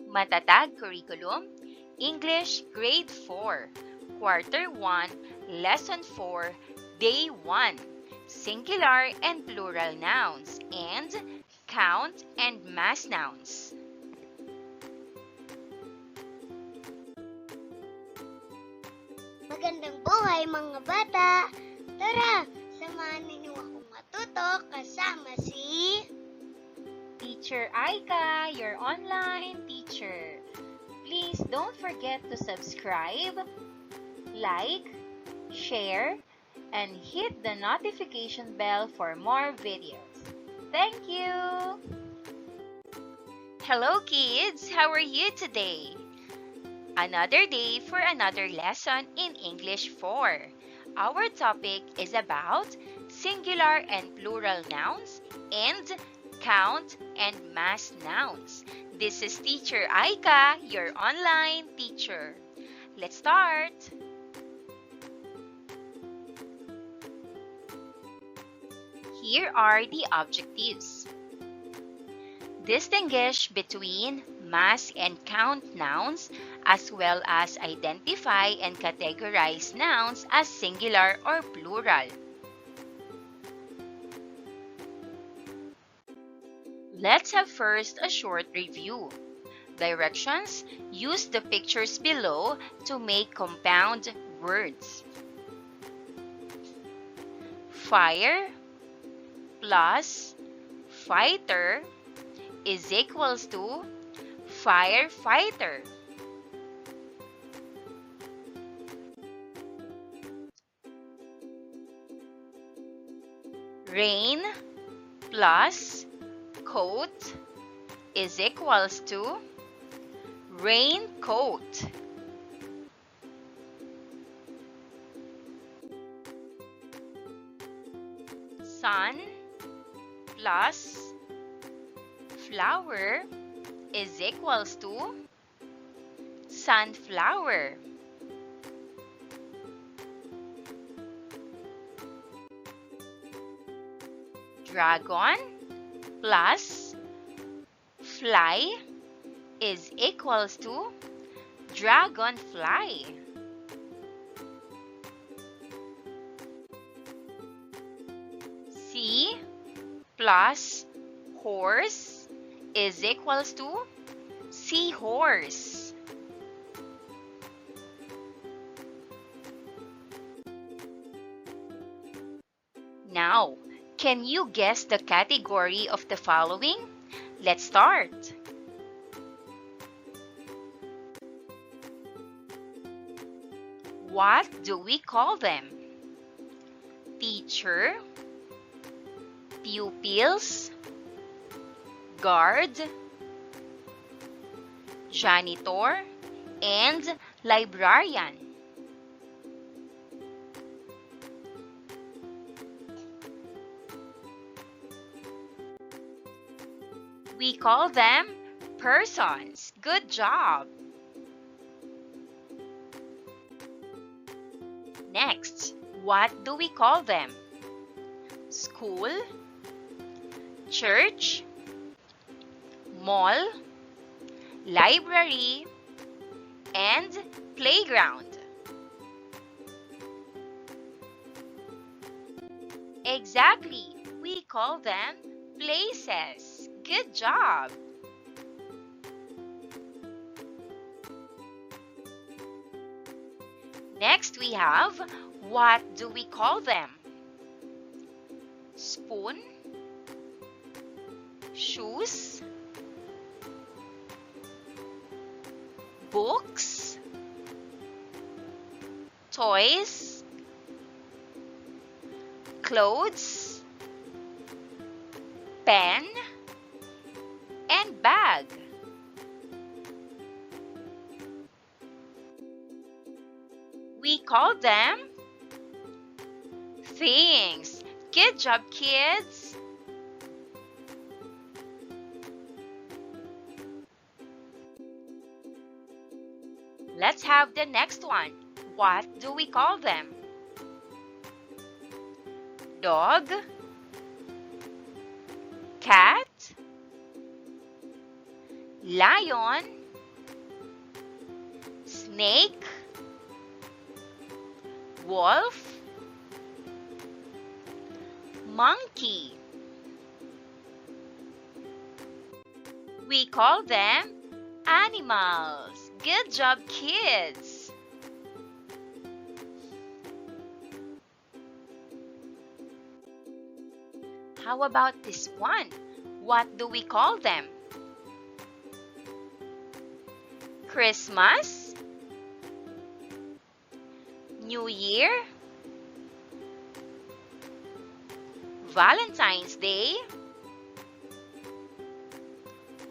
Matatag Curriculum, English Grade 4, Quarter 1, Lesson 4, Day 1, Singular and Plural Nouns, and Count and Mass Nouns. Magandang buhay mga bata! Tara, samahan ninyo akong matuto kasama si Teacher Aika, your online teacher. Please don't forget to subscribe, like, share, and hit the notification bell for more videos. Thank you! Hello kids! How are you today? Another day for another lesson in English 4. Our topic is about singular and plural nouns and count and mass nouns. This is Teacher Aika, your online teacher. Let's start! Here are the objectives. Distinguish between mass and count nouns, as well as identify and categorize nouns as singular or plural. Let's have first a short review. Directions: use the pictures below to make compound words. Fire plus fighter is equals to firefighter. Rain plus coat is equals to raincoat. Sun plus flower is equals to sunflower. Dragon plus fly is equals to dragonfly. Sea plus horse is equals to seahorse. Now, can you guess the category of the following? Let's start. What do we call them? Teacher, pupils, guard, janitor, and librarian. We call them persons. Good job! Next, what do we call them? School, church, mall, library, and playground. Exactly, we call them places. Good job! Next we have, what do we call them? Spoon, shoes, books, toys, clothes, pen, and bag. We call them things. Good job, kids! Let's have the next one. What do we call them? Dog, cat, lion, snake, wolf, monkey. We call them animals. Good job, kids! How about this one? What do we call them? Christmas, New Year, Valentine's Day,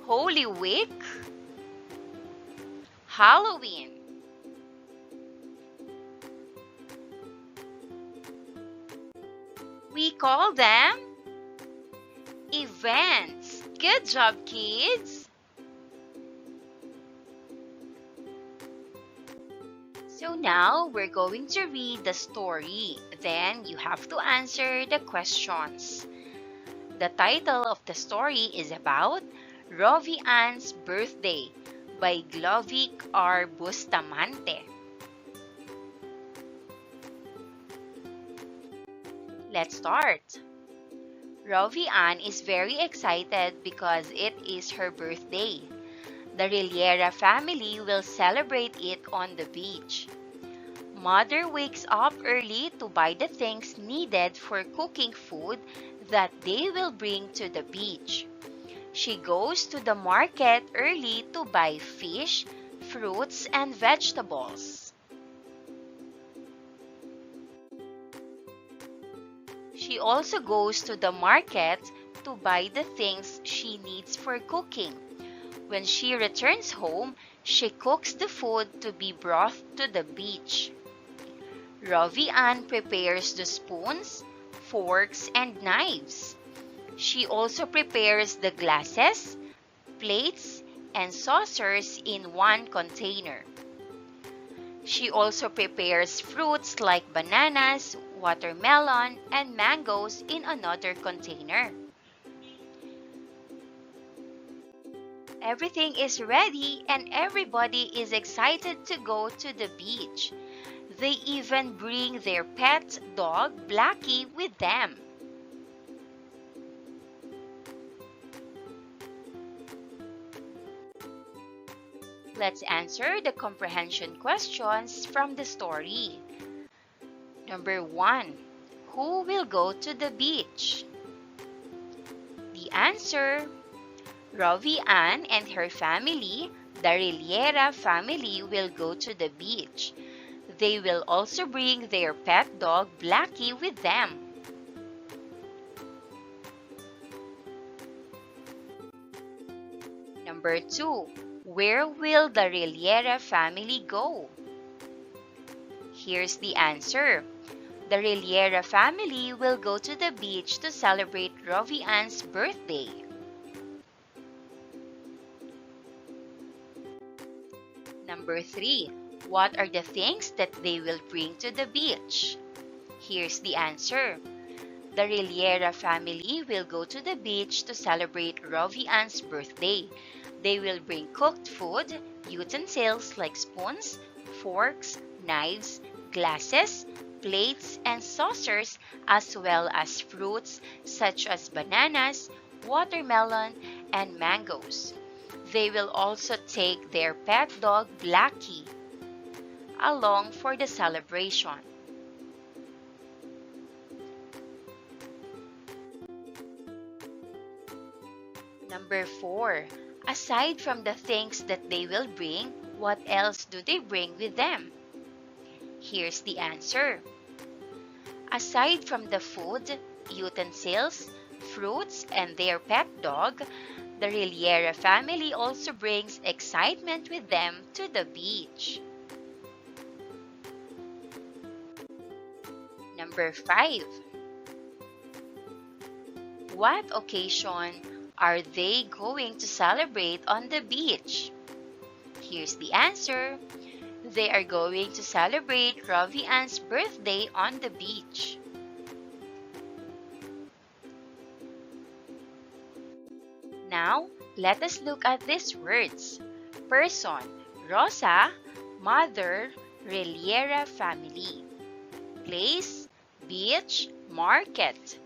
Holy Week, Halloween. We call them events. Good job, kids! So now we're going to read the story. Then you have to answer the questions. The title of the story is about Rovi Ann's Birthday by Glovic R. Bustamante. Let's start. Rovi Ann is very excited because it is her birthday. The Riliera family will celebrate it on the beach. Mother wakes up early to buy the things needed for cooking food that they will bring to the beach. She goes to the market early to buy fish, fruits, and vegetables. She also goes to the market to buy the things she needs for cooking. When she returns home, she cooks the food to be brought to the beach. Rovi Ann prepares the spoons, forks, and knives. She also prepares the glasses, plates, and saucers in one container. She also prepares fruits like bananas, watermelon, and mangoes in another container. Everything is ready and everybody is excited to go to the beach. They even bring their pet dog, Blackie, with them. Let's answer the comprehension questions from the story. Number 1. Who will go to the beach? The answer: Rovi Ann and her family, the Riliera family, will go to the beach. They will also bring their pet dog, Blackie, with them. Number 2. Where will the Riliera family go? Here's the answer. The Riliera family will go to the beach to celebrate Rovi Ann's birthday. Number 3. What are the things that they will bring to the beach? Here's the answer. The Riliera family will go to the beach to celebrate Rovi Ann's birthday. They will bring cooked food, utensils like spoons, forks, knives, glasses, plates, and saucers, as well as fruits such as bananas, watermelon, and mangoes. They will also take their pet dog, Blackie, along for the celebration. Number 4. Aside from the things that they will bring, what else do they bring with them? Here's the answer. Aside from the food, utensils, fruits, and their pet dog, the Riliera family also brings excitement with them to the beach. Number 5. What occasion are they going to celebrate on the beach? Here's the answer. They are going to celebrate Rovi Ann's birthday on the beach. Now, let us look at these words. Person: Rosa, Mother Reliera family. Place, beach, market.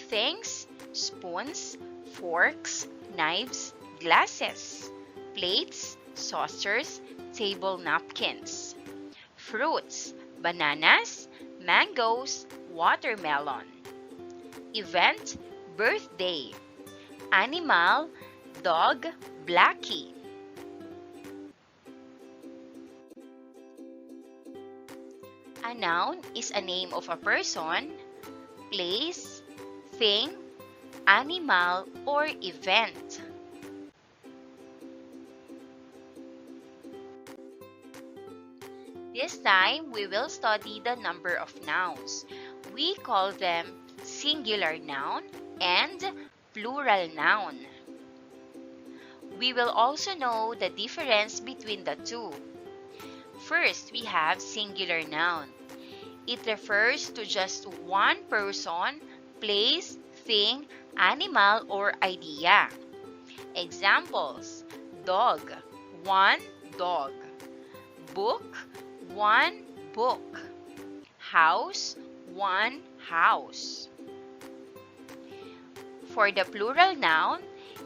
Things, spoons, forks, knives, glasses. Plates, saucers, table napkins. Fruits, bananas, mangoes, watermelon. Event, birthday. Animal, dog, Blackie. A noun is a name of a person, place, thing, animal, or event. This time, we will study the number of nouns. We call them singular noun and plural noun. We will also know the difference between the two. First, we have singular noun. It refers to just one person, place, thing, animal, or idea. Examples: dog, one dog. Book, one book. House, one house. For the plural noun,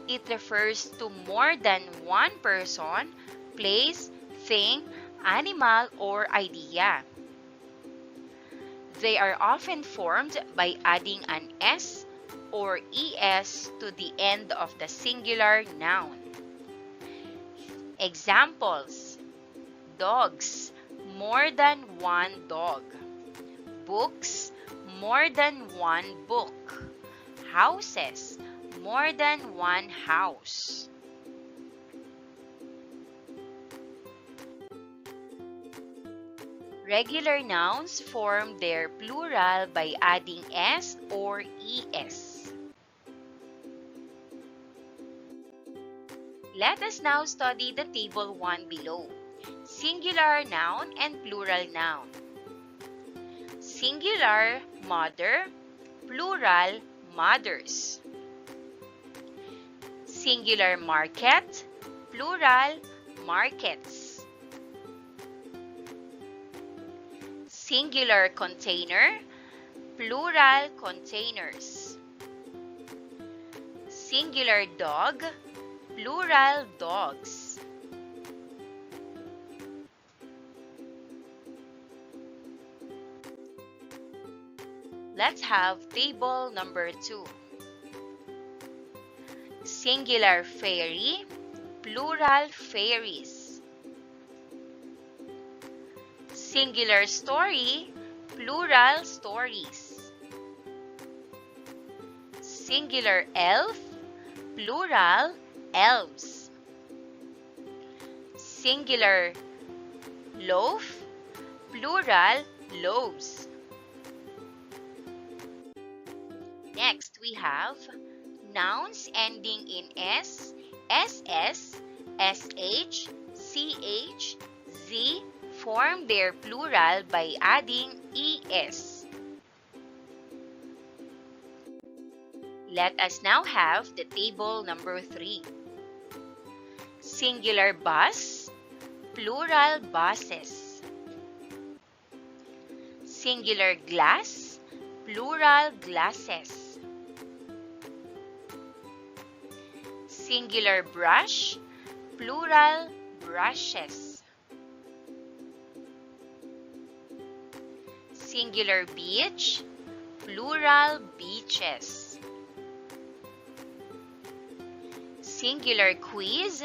it refers to more than one person, place, thing, animal, or idea. They are often formed by adding an S or ES to the end of the singular noun. Examples: dogs, more than one dog. Books, more than one book. Houses, more than one house. Regular nouns form their plural by adding S or ES. Let us now study the table 1 below. Singular noun and plural noun. Singular, mother. Plural, mothers. Singular market. Plural, markets. Singular container. Plural, containers. Singular dog. Plural, dogs. Let's have table number 2. Singular fairy, plural fairies. Singular story, plural stories. Singular elf, plural elves. Singular loaf, plural loaves. Next, we have nouns ending in S, SS, SH, CH, Z form their plural by adding ES. Let us now have the table number 3. Singular bus, plural buses. Singular glass, plural glasses. Singular brush, plural brushes. Singular beach, plural beaches. Singular quiz,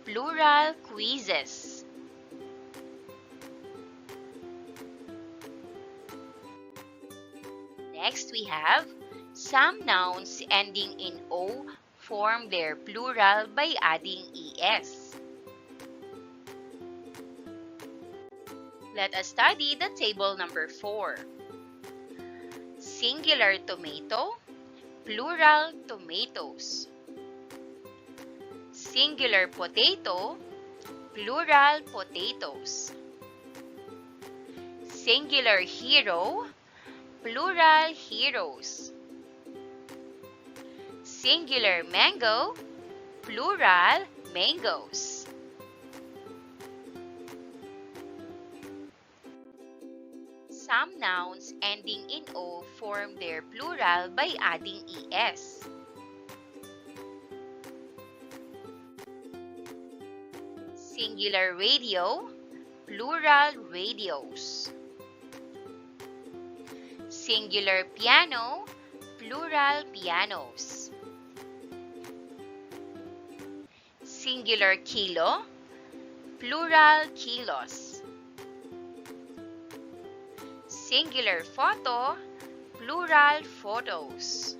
plural quizzes. Next, we have some nouns ending in O form their plural by adding ES. Let us study the table number 4. Singular tomato, plural tomatoes. Singular potato, plural potatoes. Singular hero, plural heroes. Singular mango, plural mangoes. Some nouns ending in O form their plural by adding ES. Singular radio, plural radios. Singular piano, plural pianos. Singular kilo, plural kilos. Singular photo, plural photos.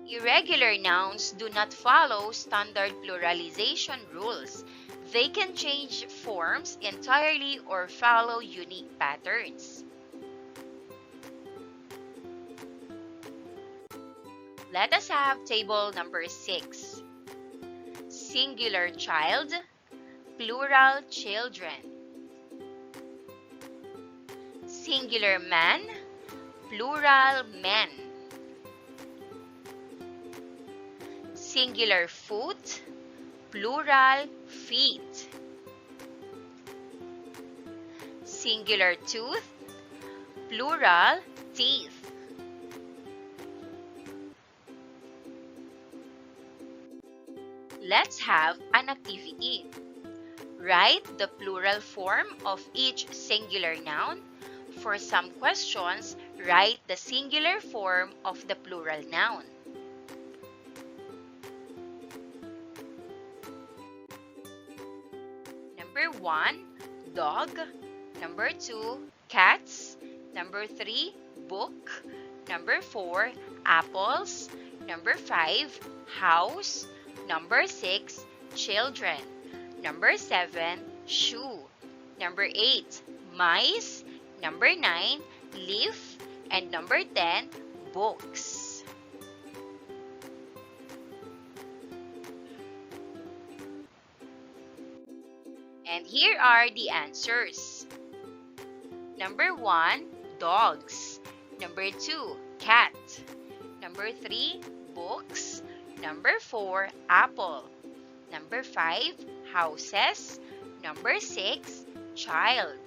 Irregular nouns do not follow standard pluralization rules. They can change forms entirely or follow unique patterns. Let us have table number 6. Singular child, plural children. Singular man, plural men. Singular foot, plural feet. Singular tooth, plural teeth. Let's have an activity. Write the plural form of each singular noun. For some questions, write the singular form of the plural noun. Number 1, dog. Number 2, cats. Number 3, book. Number 4, apples. Number 5, house. Number 6, children. Number 7, shoe. Number 8, mice. Number 9, leaf. And number 10, books. And here are the answers. Number 1, dogs. Number 2, cat. Number 3, books. Number 4, apple. Number 5, houses. Number 6, child.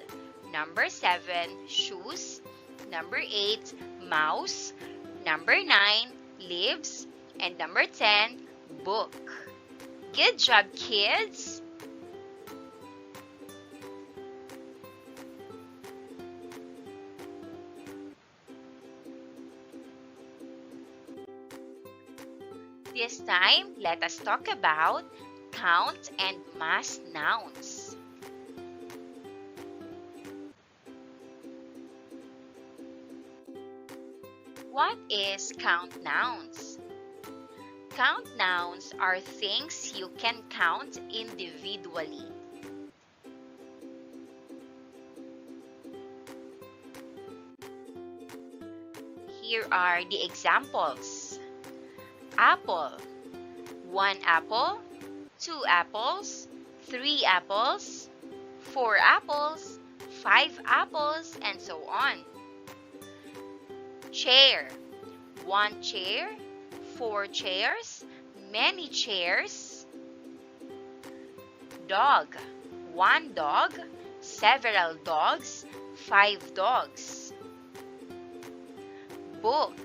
Number 7, shoes. Number 8, mouse. Number 9, leaves. And number 10, book. Good job, kids! This time, let us talk about count and mass nouns. What is count nouns? Count nouns are things you can count individually. Here are the examples. Apple. 1 apple, 2 apples, 3 apples, 4 apples, 5 apples, and so on. Chair. 1 chair, 4 chairs, many chairs. Dog. 1 dog, several dogs, 5 dogs. Book.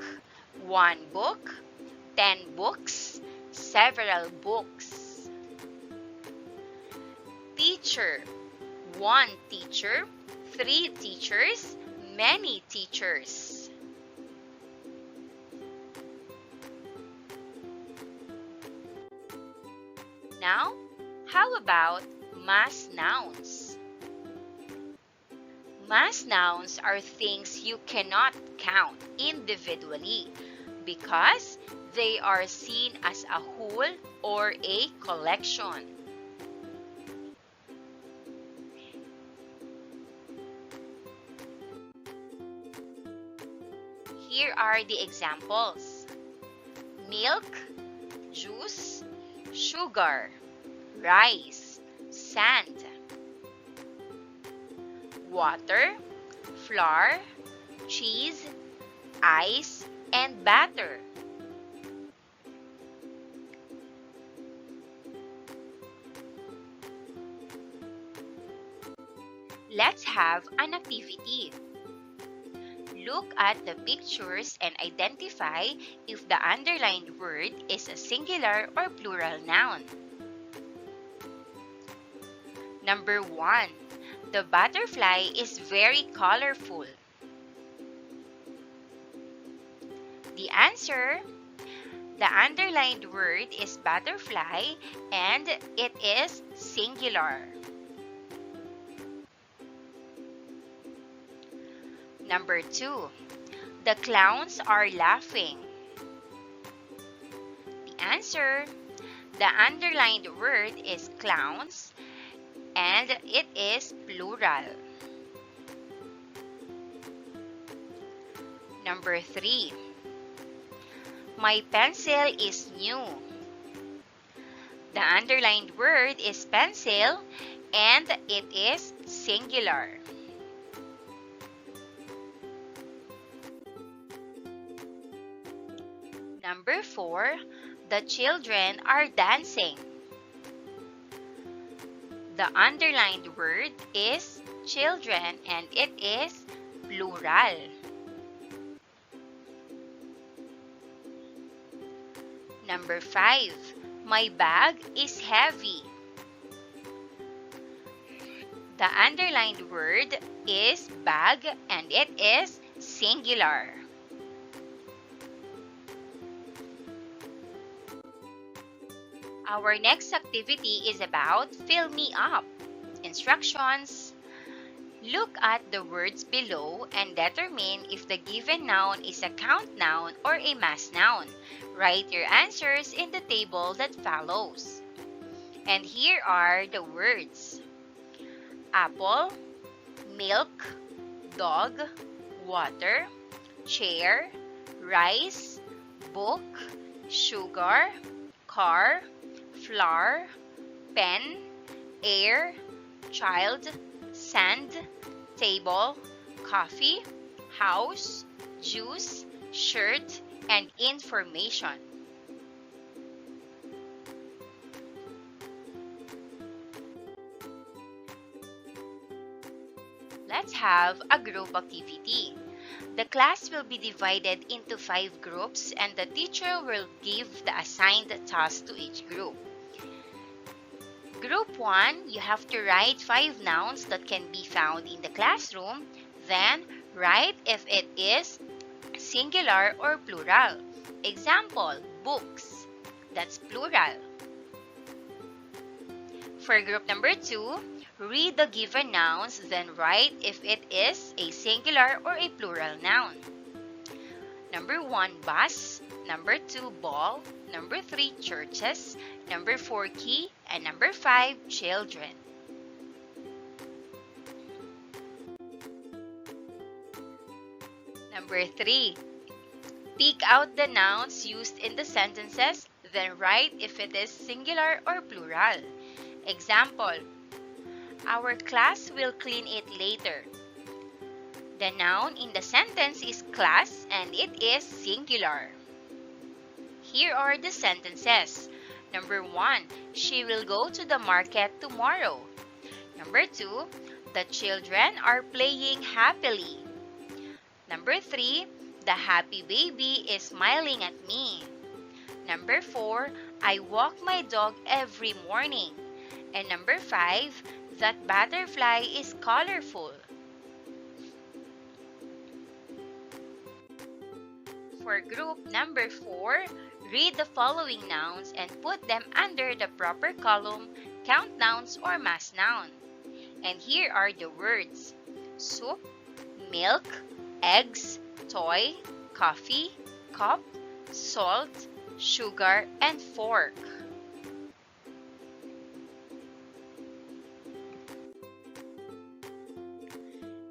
1 book, 10 books, several books. Teacher. 1 teacher, 3 teachers, many teachers. Now, how about mass nouns? Mass nouns are things you cannot count individually because they are seen as a whole or a collection. Here are the examples. Milk, juice, sugar, rice, sand. Water, flour, cheese, ice, and batter. have an activity. Look at the pictures and identify if the underlined word is a singular or plural noun. Number 1. The butterfly is very colorful. The answer: the underlined word is butterfly and it is singular. Number 2. The clowns are laughing. The answer: the underlined word is clowns and it is plural. Number 3. My pencil is new. The underlined word is pencil and it is singular. Number 4. The children are dancing. The underlined word is children and it is plural. Number 5. My bag is heavy. The underlined word is bag and it is singular. Our next activity is about fill me up. Instructions: look at the words below and determine if the given noun is a count noun or a mass noun. Write your answers in the table that follows. And here are the words: apple, milk, dog, water, chair, rice, book, sugar, car, flour, pen, air, child, sand, table, coffee, house, juice, shirt, and information. Let's have a group activity. The class will be divided into 5 groups and the teacher will give the assigned task to each group. Group 1, you have to write 5 nouns that can be found in the classroom. Then, write if it is singular or plural. Example, books. That's plural. For group number 2, read the given nouns, then write if it is a singular or a plural noun. Number 1, bus. Number 2, ball. Number 3, churches. Number 4, key. And number 5, children. Number 3, pick out the nouns used in the sentences, then write if it is singular or plural. Example, our class will clean it later. The noun in the sentence is class and it is singular. Here are the sentences. Number 1, she will go to the market tomorrow. Number 2, the children are playing happily. Number 3, the happy baby is smiling at me. Number 4, I walk my dog every morning. And number 5, that butterfly is colorful. For group number 4, read the following nouns and put them under the proper column, count nouns or mass noun. And here are the words: soup, milk, eggs, toy, coffee, cup, salt, sugar, and fork.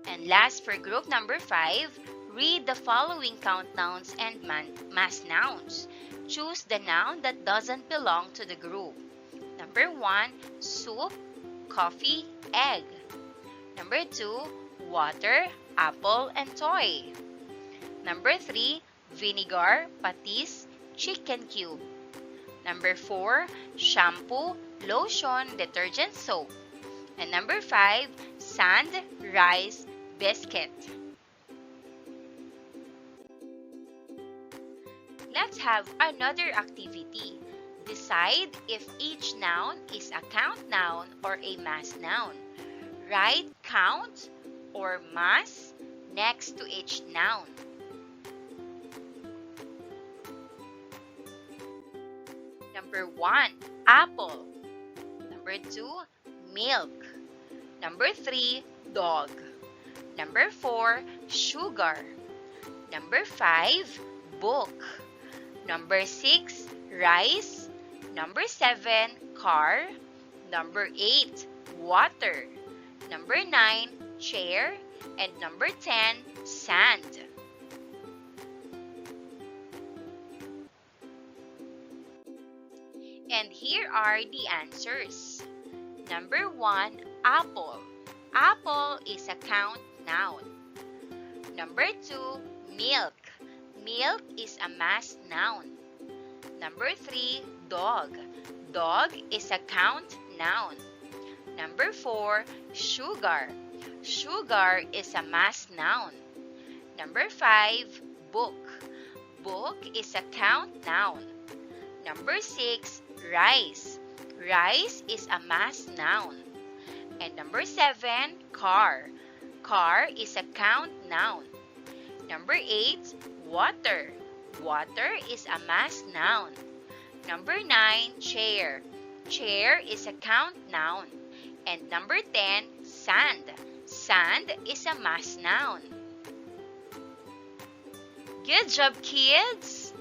And last, for group number 5, read the following count nouns and mass nouns. Choose the noun that doesn't belong to the group. Number 1, soup, coffee, egg. Number 2, water, apple, and toy. Number 3, vinegar, patis, chicken cube. Number 4, shampoo, lotion, detergent soap. And number 5, sand, rice, biscuit. Let's have another activity. Decide if each noun is a count noun or a mass noun. Write count or mass next to each noun. Number 1, apple. Number 2, milk. Number 3, dog. Number 4, sugar. Number 5, book. Number 6, rice. Number 7, car. Number 8, water. Number 9, chair. And number 10, sand. And here are the answers. Number 1, apple. Apple is a count noun. Number 2, milk. Milk is a mass noun. Number 3, dog. Dog is a count noun. Number 4, sugar. Sugar is a mass noun. Number 5, book. Book is a count noun. Number 6, rice. Rice is a mass noun. And number 7, car. Car is a count noun. Number 8, water. Water is a mass noun. Number 9, chair. Chair is a count noun. And number 10, sand. Sand is a mass noun. Good job, kids!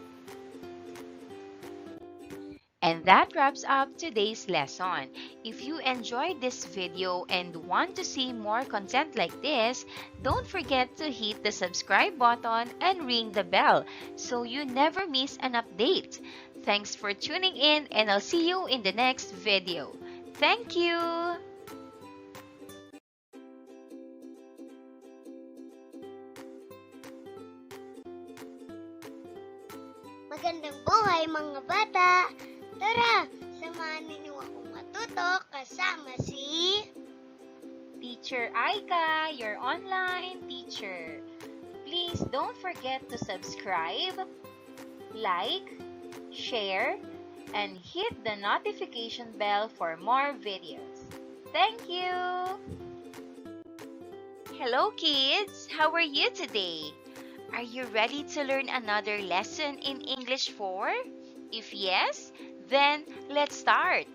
And that wraps up today's lesson. If you enjoyed this video and want to see more content like this, don't forget to hit the subscribe button and ring the bell so you never miss an update. Thanks for tuning in, and I'll see you in the next video. Thank you! Magandang buhay mga bata! Tara, samahan ninyo akong matuto kasama si... Teacher Aika, your online teacher. Please don't forget to subscribe, like, share, and hit the notification bell for more videos. Thank you! Hello kids! How are you today? Are you ready to learn another lesson in English 4? If yes, then let's start.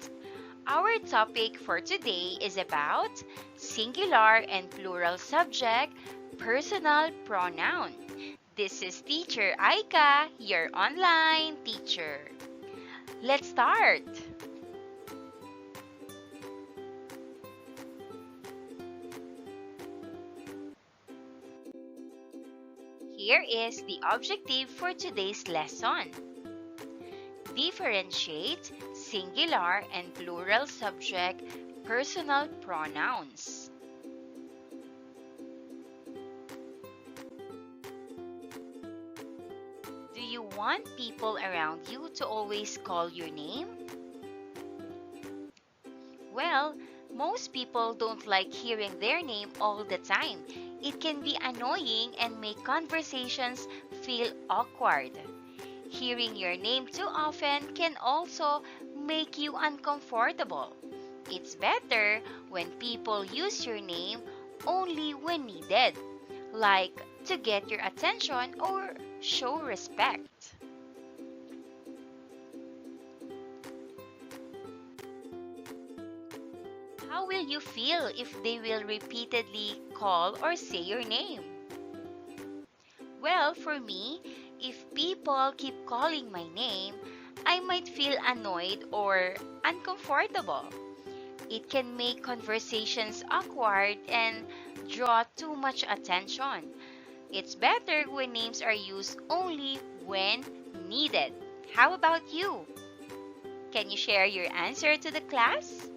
Our topic for today is about singular and plural subject, personal pronoun. This is Teacher Aika, your online teacher. Let's start. Here is the objective for today's lesson. Differentiate singular and plural subject personal pronouns. Do you want people around you to always call your name? Well, most people don't like hearing their name all the time. It can be annoying and make conversations feel awkward. Hearing your name too often can also make you uncomfortable. It's better when people use your name only when needed, like to get your attention or show respect. How will you feel if they will repeatedly call or say your name? Well, for me, if people keep calling my name, I might feel annoyed or uncomfortable. It can make conversations awkward and draw too much attention. It's better when names are used only when needed. How about you? Can you share your answer to the class?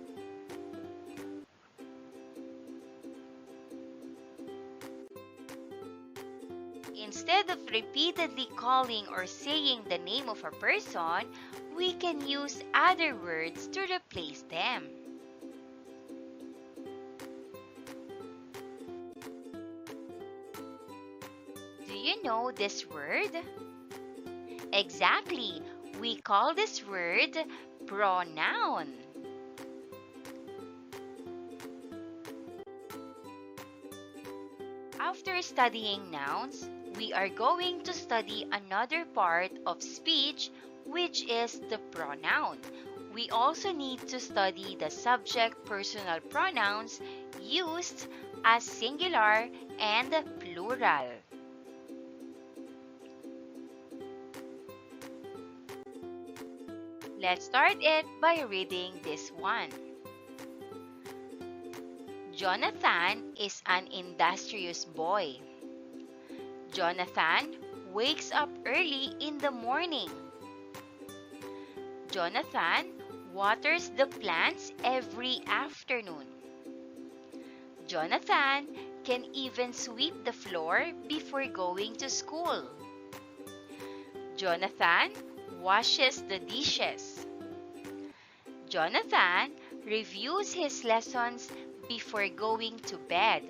Instead of repeatedly calling or saying the name of a person, we can use other words to replace them. you know this word? Exactly. We call this word pronoun. After studying nouns, we are going to study another part of speech, which is the pronoun. We also need to study the subject personal pronouns used as singular and plural. Let's start it by reading this one. Jonathan is an industrious boy. Jonathan wakes up early in the morning. Jonathan waters the plants every afternoon. Jonathan can even sweep the floor before going to school. Jonathan washes the dishes. Jonathan reviews his lessons before going to bed.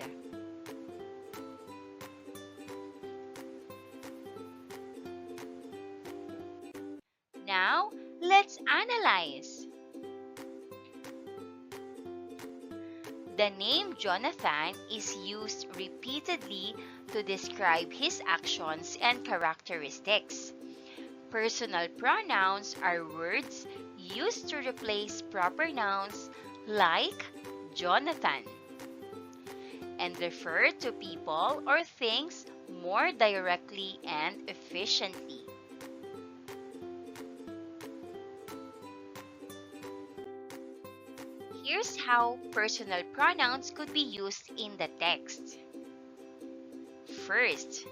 Now, let's analyze. The name Jonathan is used repeatedly to describe his actions and characteristics. Personal pronouns are words used to replace proper nouns like Jonathan and refer to people or things more directly and efficiently. Here's how personal pronouns could be used in the text. First,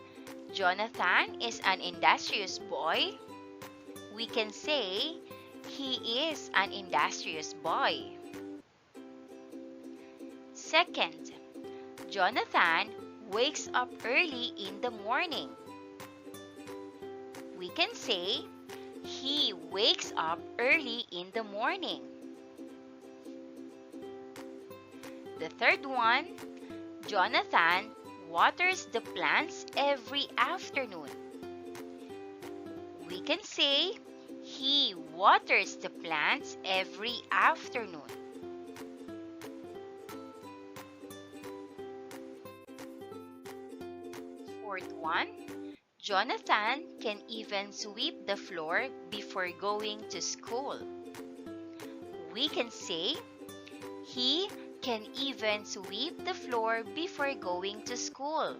Jonathan is an industrious boy. We can say, he is an industrious boy. Second, Jonathan wakes up early in the morning. We can say, he wakes up early in the morning. The third one, Jonathan waters the plants every afternoon. We can say, he waters the plants every afternoon. Fourth one, Jonathan can even sweep the floor before going to school. We can say, he can even sweep the floor before going to school.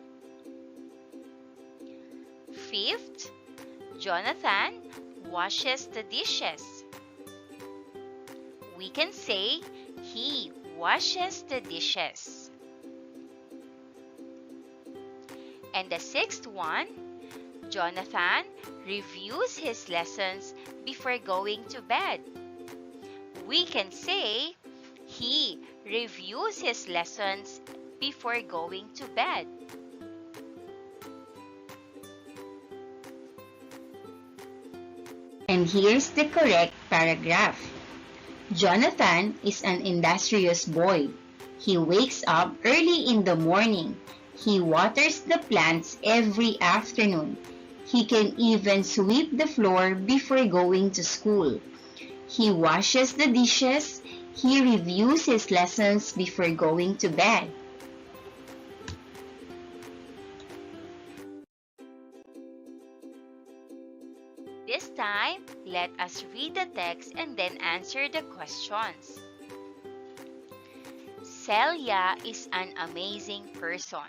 Fifth, Jonathan washes the dishes. We can say, he washes the dishes. And the sixth one, Jonathan reviews his lessons before going to bed. We can say, he reviews his lessons before going to bed. And here's the correct paragraph. Jonathan is an industrious boy. He wakes up early in the morning. He waters the plants every afternoon. He can even sweep the floor before going to school. He washes the dishes. He reviews his lessons before going to bed. This time, let us read the text and then answer the questions. Celia is an amazing person.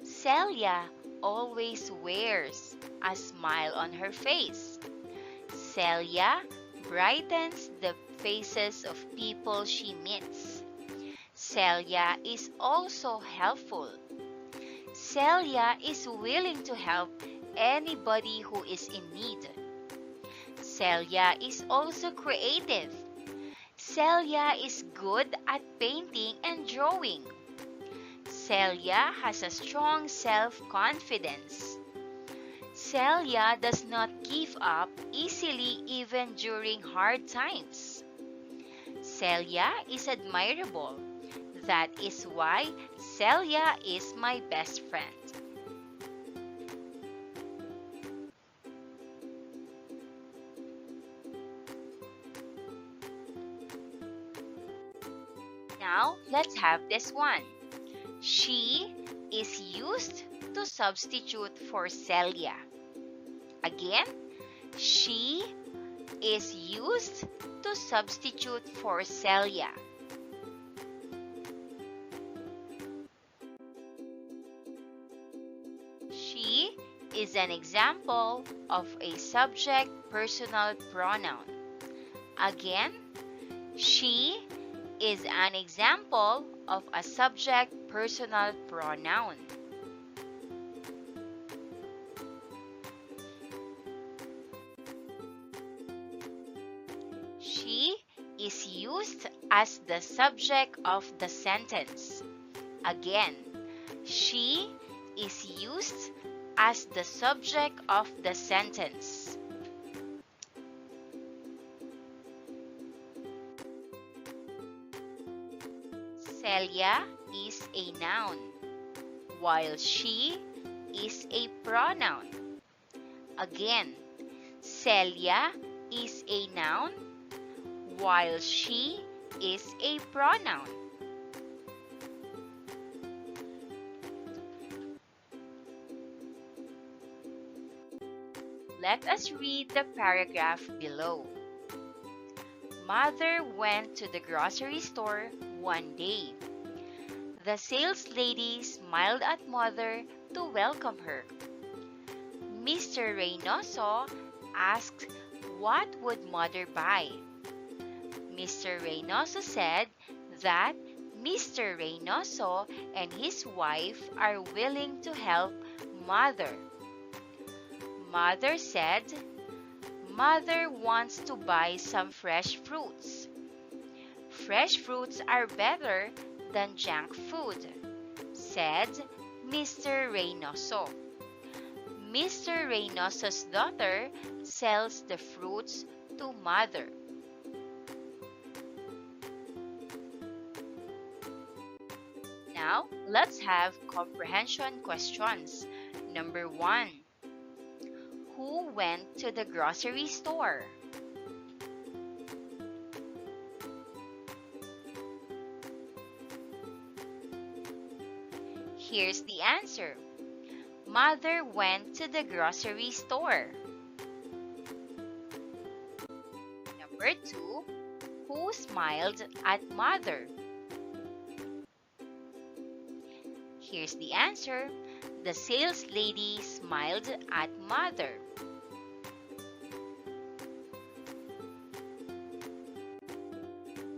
Celia always wears a smile on her face. Celia brightens the faces of people she meets. Celia is also helpful. Celia is willing to help anybody who is in need. Celia is also creative. Celia is good at painting and drawing. Celia has a strong self-confidence. Celia does not give up easily even during hard times. Celia is admirable. That is why Celia is my best friend. Now, let's have this one. She is used to substitute for Celia. Again, she is used to substitute for Celia. She is an example of a subject personal pronoun. Again, she is an example of a subject personal pronoun. She is used as the subject of the sentence. Again, she is used as the subject of the sentence. Celia is a noun, while she is a pronoun. Again, Celia is a noun, while she is a pronoun. Let us read the paragraph below. Mother went to the grocery store one day. The sales lady smiled at Mother to welcome her. Mr. Reynoso asked what would Mother buy. Mr. Reynoso said that Mr. Reynoso and his wife are willing to help Mother. Mother said, Mother wants to buy some fresh fruits. Fresh fruits are better than junk food, said Mr. Reynoso. Mr. Reynoso's daughter sells the fruits to Mother. Now, let's have comprehension questions. Number 1. Who went to the grocery store? Here's the answer. Mother went to the grocery store. Number 2. Who smiled at Mother? Here's the answer. The sales lady smiled at Mother.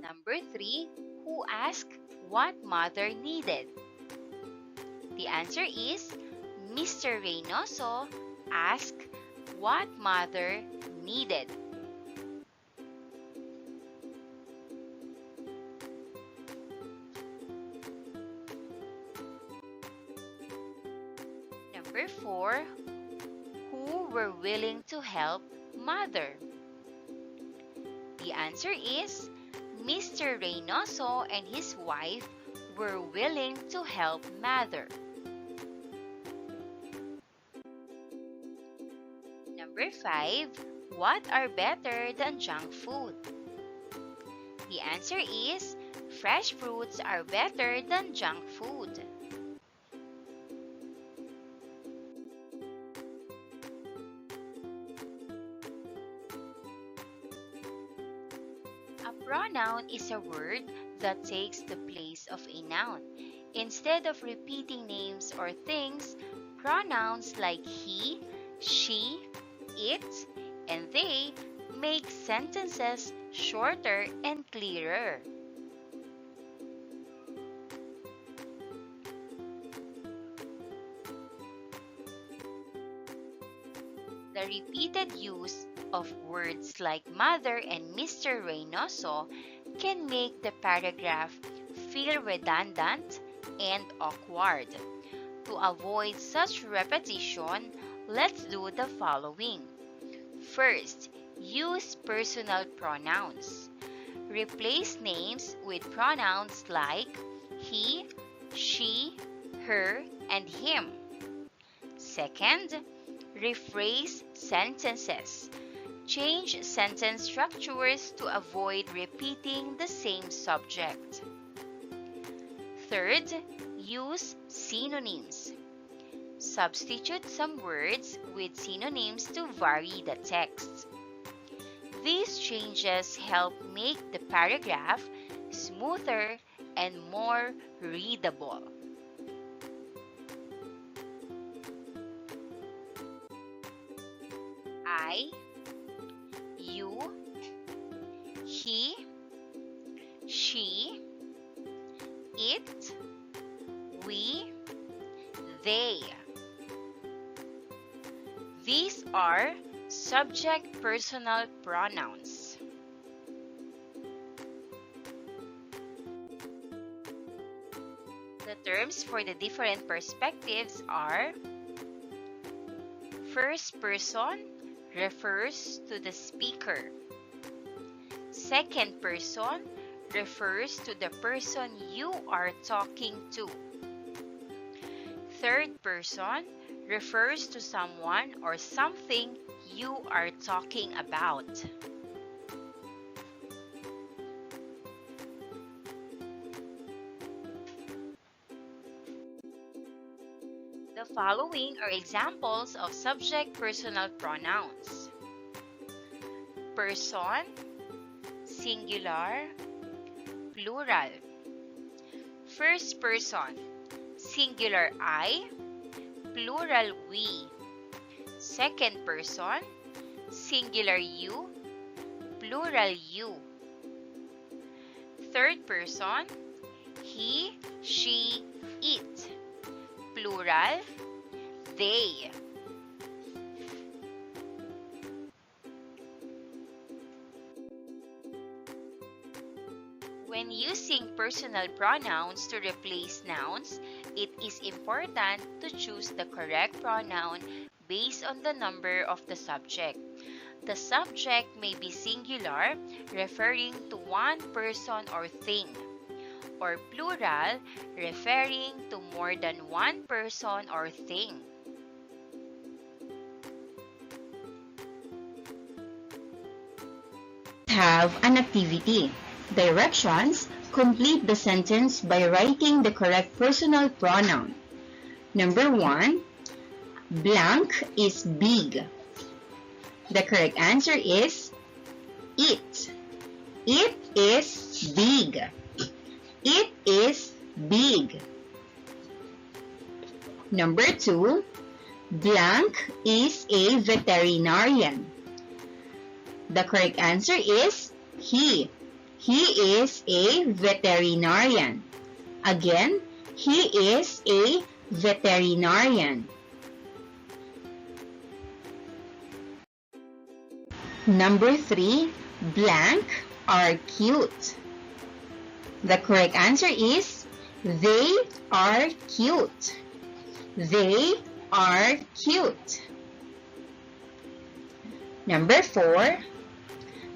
Number 3. Who asked what Mother needed? The answer is Mr. Reynoso asked what Mother needed. Number 4. Who were willing to help Mother? The answer is Mr. Reynoso and his wife were willing to help Mother. Number 5. What are better than junk food? The answer is fresh fruits are better than junk food. A pronoun is a word that takes the place of a noun. Instead of repeating names or things, pronouns like he, she, it, and they make sentences shorter and clearer. The repeated use of words like Mother and Mr. Reynoso can make the paragraph feel redundant and awkward. To avoid such repetition, let's do the following. First, use personal pronouns. Replace names with pronouns like he, she, her, and him. Second, rephrase sentences. Change sentence structures to avoid repeating the same subject. Third, use synonyms. Substitute some words with synonyms to vary the text. These changes help make the paragraph smoother and more readable. I, you, he, she, it, we, they. These are subject personal pronouns. The terms for the different perspectives are: first person refers to the speaker. Second person refers to the person you are talking to. Third person refers to someone or something you are talking about. The following are examples of subject personal pronouns: person, singular, plural. First person, singular I, plural we. Second person, singular you, plural you. Third person, he, she, it, plural, they. When using personal pronouns to replace nouns, it is important to choose the correct pronoun based on the number of the subject. The subject may be singular, referring to one person or thing, or plural, referring to more than one person or thing. Have an activity. Directions: complete the sentence by writing the correct personal pronoun. Number 1, blank is big. The correct answer is it. It is big. It is big. Number 2, blank is a veterinarian. The correct answer is he. He is a veterinarian. Again, he is a veterinarian. Number 3, blank are cute. The correct answer is they are cute. They are cute. Number 4,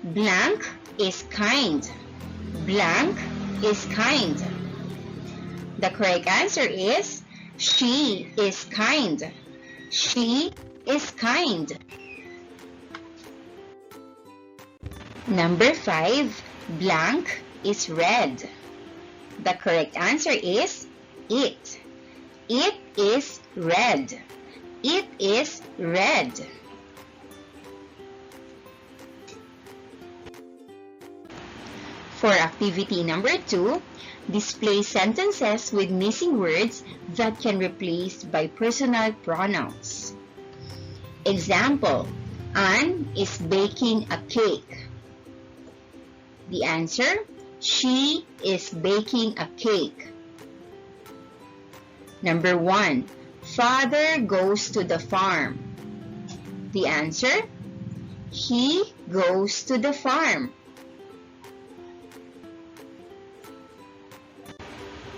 blank is kind. Blank is kind. The correct answer is she is kind. She is kind. Number 5, blank is red. The correct answer is it. It is red. It is red. For activity number 2, display sentences with missing words that can be replaced by personal pronouns. Example: Anne is baking a cake. The answer: she is baking a cake. Number 1, father goes to the farm. The answer: he goes to the farm.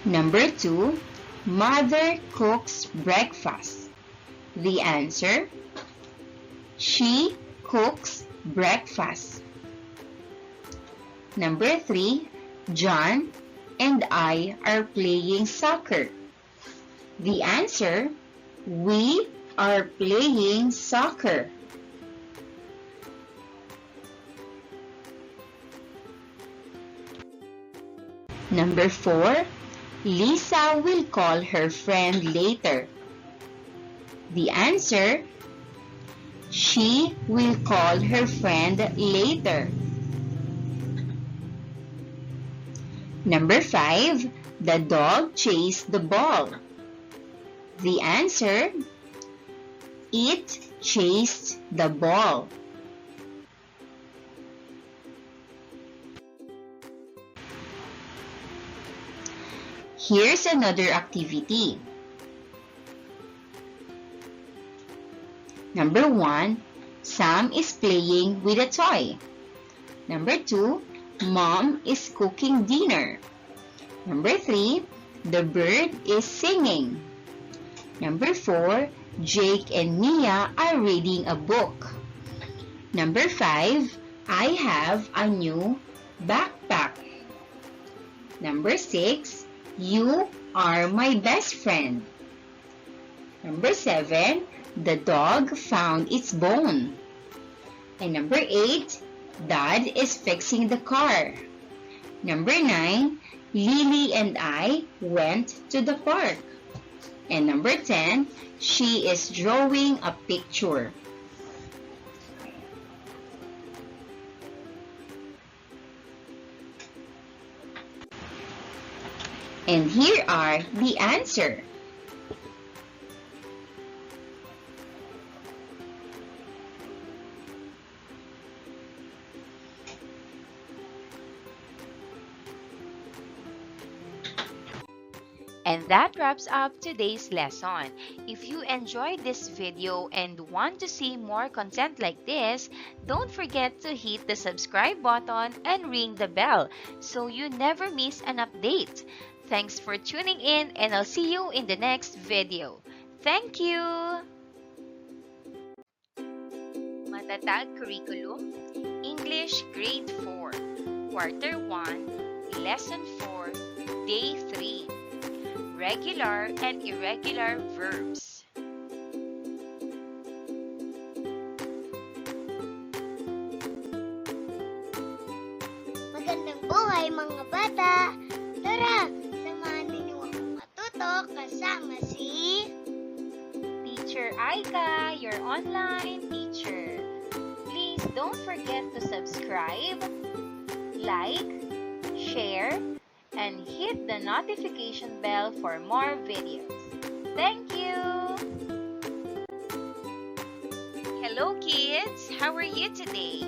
Number 2, mother cooks breakfast. The answer: she cooks breakfast. Number 3, John and I are playing soccer. The answer: we are playing soccer. Number 4, Lisa will call her friend later. The answer, she will call her friend later. Number 5, the dog chased the ball. The answer, it chased the ball. Here's another activity. Number 1, Sam is playing with a toy. Number 2, Mom is cooking dinner. Number 3, the bird is singing. Number 4, Jake and Mia are reading a book. Number 5, I have a new backpack. Number 6, you are my best friend. Number 7, the dog found its bone. And number 8, Dad is fixing the car. Number 9, Lily and I went to the park. And number 10, she is drawing a picture. And here are the answers. And that wraps up today's lesson. If you enjoyed this video and want to see more content like this, don't forget to hit the subscribe button and ring the bell so you never miss an update. Thanks for tuning in, and I'll see you in the next video. Thank you! Matatag Curriculum, English Grade 4, Quarter 1, Lesson 4, Day 3. Regular and irregular verbs. Magandang buhay mga bata! Tara, samahan ninyo akong matuto kasama si Teacher Aika, your online teacher. Please don't forget to subscribe, like, share, and hit the notification bell for more videos. Thank you! Hello kids! How are you today?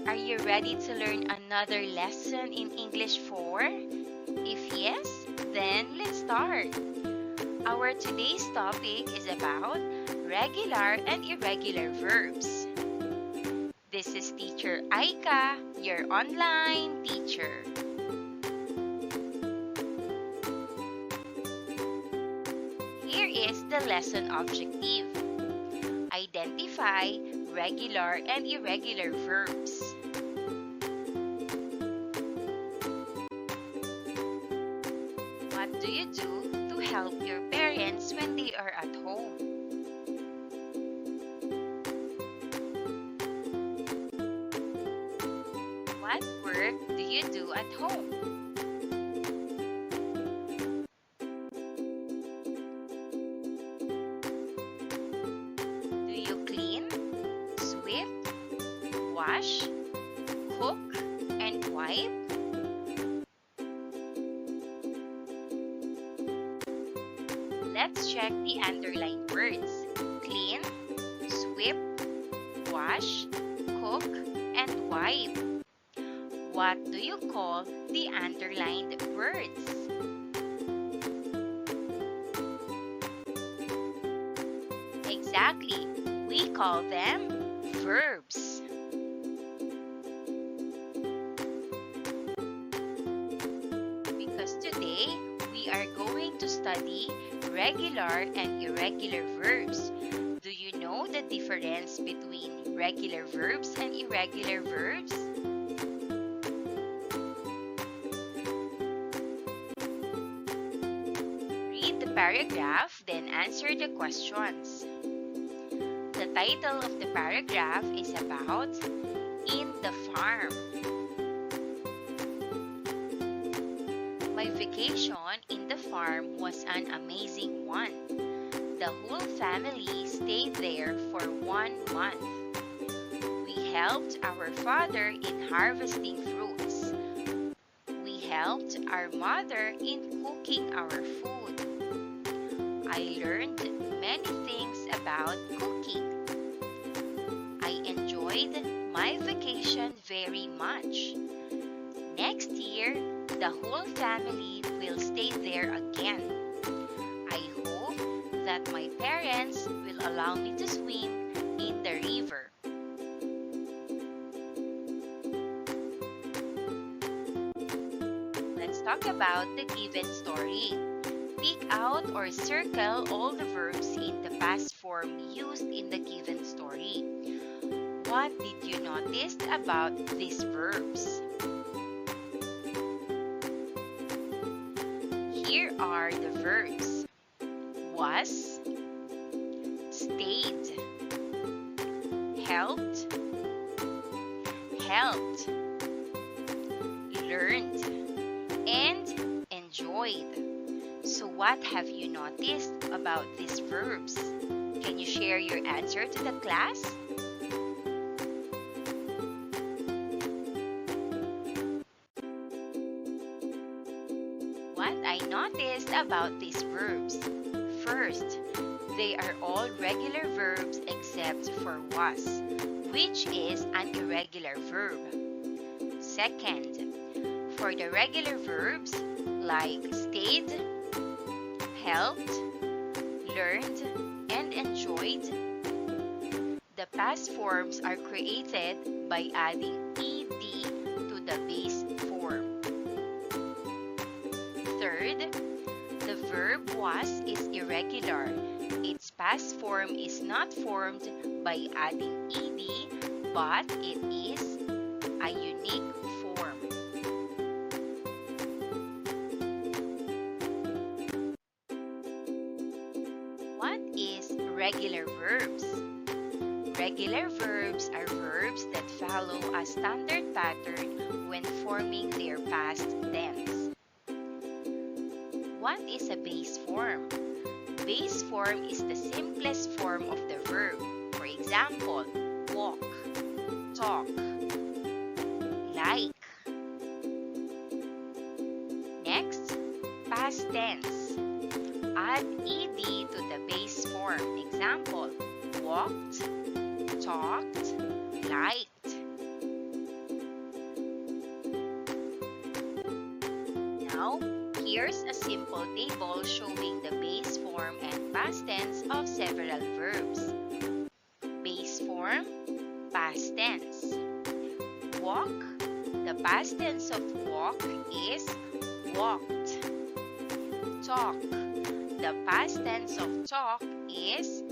Are you ready to learn another lesson in English 4? If yes, then let's start. Our today's topic is about regular and irregular verbs. This is Teacher Aika, your online teacher. Here is the lesson objective. Identify regular and irregular verbs. What do you do to help your parents when they are at home? What work do you do at home? Do you clean, sweep, wash, cook, and wipe? Let's check the underlined words. Clean, sweep, wash, cook, and wipe. What do you call the underlined words? Exactly, we call them verbs. Because today, we are going to study regular and irregular verbs. Do you know the difference between regular verbs and irregular verbs? Read the paragraph, then answer the questions. The title of the paragraph is about In the Farm. My vacation in the farm farm was an amazing one. The whole family stayed there for 1 month. We helped our father in harvesting fruits. We helped our mother in cooking our food. I learned many things about cooking. I enjoyed my vacation very much. Next year, the whole family will stay there again. I hope that my parents will allow me to swim in the river. Let's talk about the given story. Pick out or circle all the verbs in the past form used in the given story. What did you notice about these verbs? Here are the verbs. Was, stayed, helped, helped, learned, and enjoyed. So what have you noticed about these verbs? Can you share your answer to the class? What I noticed about these verbs. First, they are all regular verbs except for was, which is an irregular verb. Second, for the regular verbs like stayed, helped, learned, and enjoyed, the past forms are created by adding ed to the base form. Third, the verb was is irregular. Its past form is not formed by adding ed, but it is a unique form. What is regular verbs? Regular verbs are verbs that follow a standard pattern when forming their past tense. What is a base form? Base form is the simplest form of the verb. For example, walk, talk, like. Next, past tense. Add ed to the base form. Example, walked, talked, liked. Now, here's a simple table showing the base form and past tense of several verbs. Base form, past tense. Walk, the past tense of walk is walked. Talk, the past tense of talk is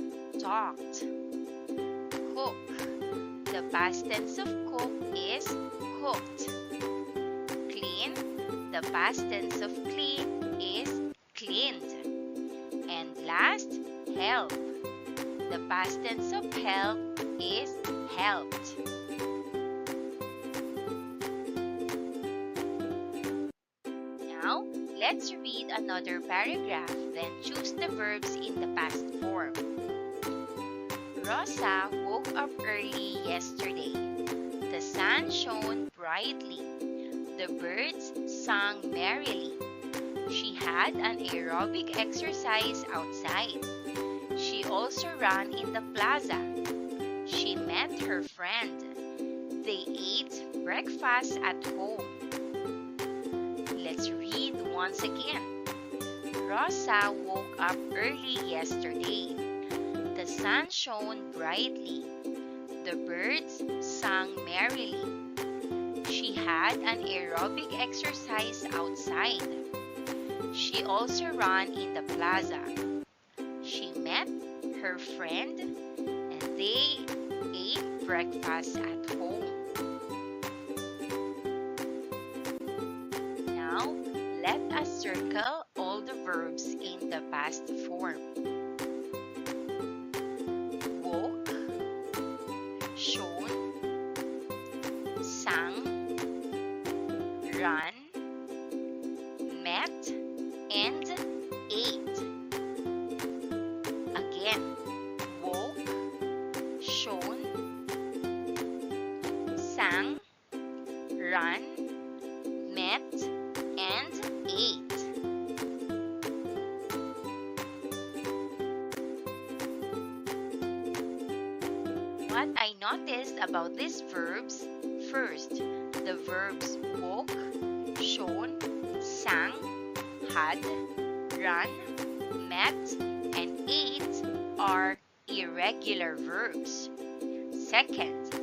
talked. Cook, the past tense of cook is cooked. Clean, the past tense of clean is cleaned. And last, help. The past tense of help is helped. Now, let's read another paragraph, then choose the verbs in the past form. Rosa woke up early yesterday. The sun shone brightly. The birds sang merrily. She had an aerobic exercise outside. She also ran in the plaza. She met her friend. They ate breakfast at home. Let's read once again. Rosa woke up early yesterday. The sun shone brightly. The birds sang merrily. She had an aerobic exercise outside. She also ran in the plaza. She met her friend and they ate breakfast at home. Now, let us circle all the verbs in the past form. Woke, shone, sang, ran, met, and run, met, and ate. What I noticed about these verbs: first, the verbs woke, shone, sang, had, run, met, and ate are irregular verbs. Second,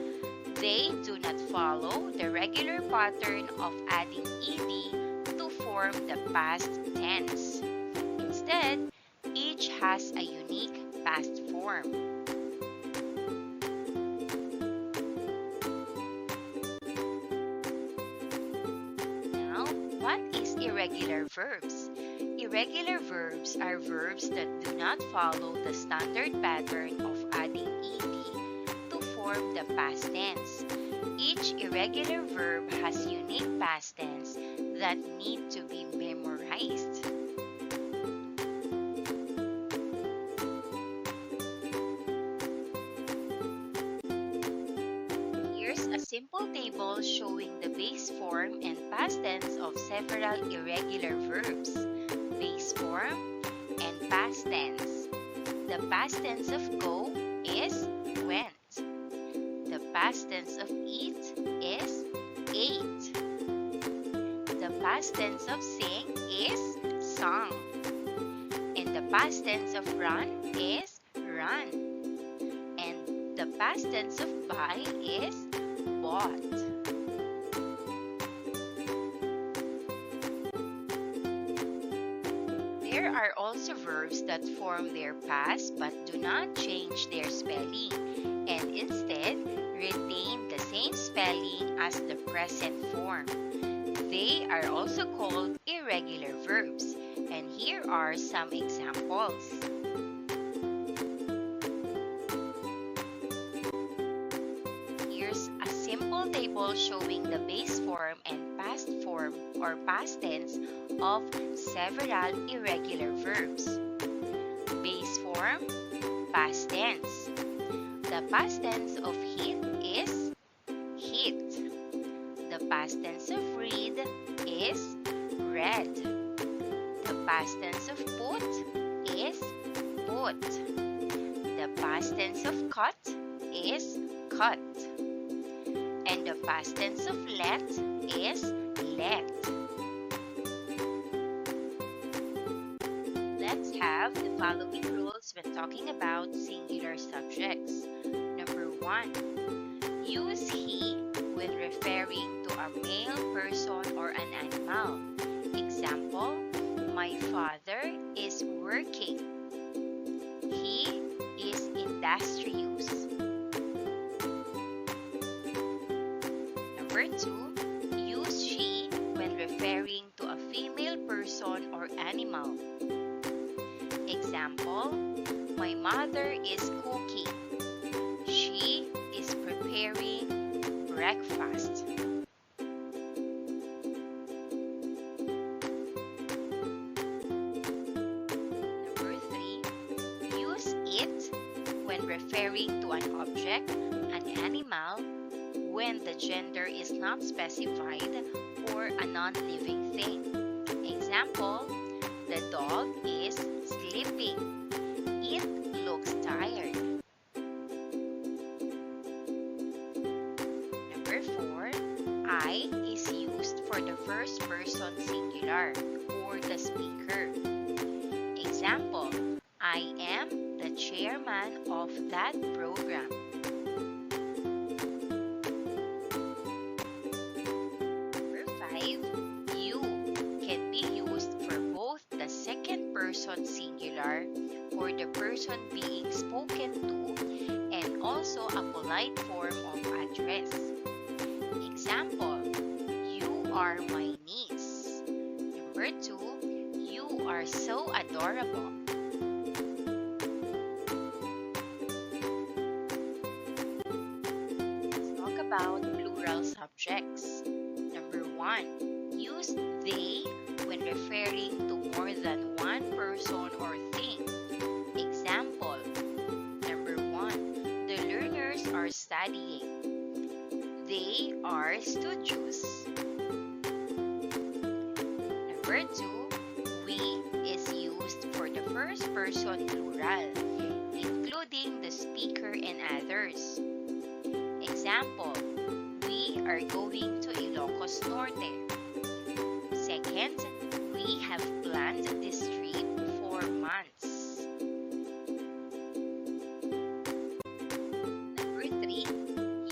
they do not follow the regular pattern of adding ed to form the past tense. Instead, each has a unique past form. Now, what is irregular verbs? Irregular verbs are verbs that do not follow the standard pattern of adding ed to form the past tense. Each irregular verb has unique past tense that need to be memorized. Here's a simple table showing the base form and past tense of several irregular verbs. Base form and past tense. The past tense of go is went. The past tense of eat is ate. The past tense of sing is sung. And the past tense of run is run. And the past tense of buy is bought. There are also verbs that form their past but do not change their spelling and instead retain the same spelling as the present form. They are also called irregular verbs, and here are some examples. Here's a simple table showing the base form and past form or past tense of several irregular verbs. Base form, past tense. The past tense of hit is hit. The past tense of read is read. The past tense of put is put. The past tense of cut is cut. And the past tense of let is let. Let's have the following rules when talking about singular subjects. Number 1. Use he when referring to a male person or an animal. Example, my father is working. He is industrious. Number 2. Use she when referring to a female person or animal. Example, my mother is cooking. She is preparing breakfast. Number 3. Use it when referring to an object, an animal, when the gender is not specified, or a non-living thing. Example, the dog is sleeping. It looks tired. Number 4. I is used for the first person singular or the speaker. Example, I am the chairman of that program. Number 5. You can be used for both the second person singular or the person being spoken to and also a polite form of address. Example, you are my niece. Number 2, you are so adorable. Let's talk about plural subjects. Number 1, use they when referring to more than one person or thing. Example, number 1, the learners are studying. They are cars to juice. Number 2, we is used for the first person plural, including the speaker and others. Example, we are going to Ilocos Norte. Second, we have planned this trip for months. Number 3,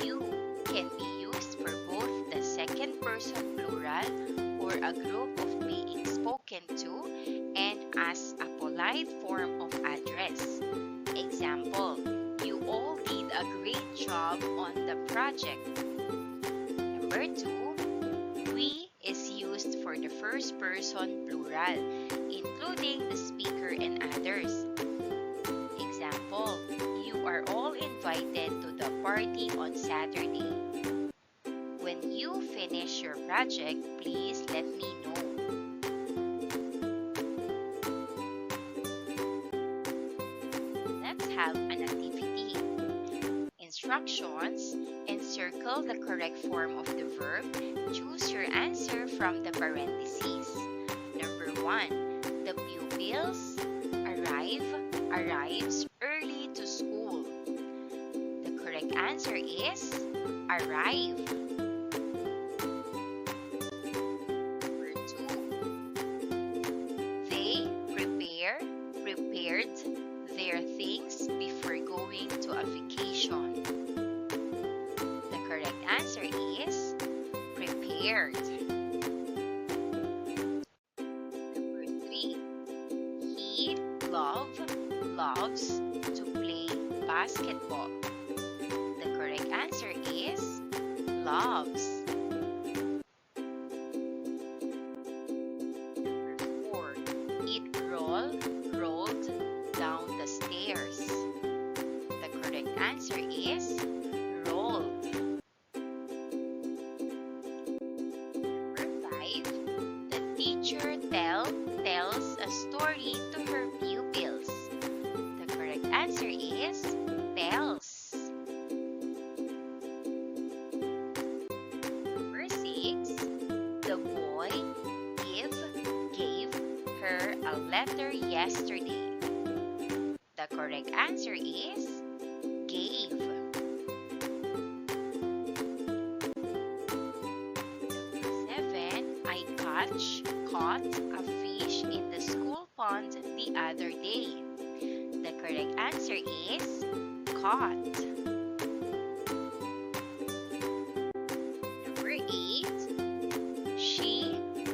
you can be used for both the second person plural or a group of being spoken to and as a polite form of address. Example, you all did a great job on the project. Number 2, we is used for the first person plural, including the speaker and others. Example, you are all invited to the party on Saturday. When you finish your project, please let me know. Let's have an activity. Instructions: encircle the correct form of the verb. Choose your answer from the parentheses. Number 1, the pupils arrives early to school. The correct answer is arrive. Number 2, they prepared their things before going to a vacation. The correct answer is prepared. Number 3, he loves to play basketball. The correct answer is loves. Number 4, it rolled down the stairs. The correct answer is rolled. Number 5, the teacher tells a story to her pupils. The correct answer is tells. Number 6, the boy gave her a letter yesterday. The correct answer is gave. Number 7, I caught a fish in the school pond the other day. The correct answer is caught. Number 8, she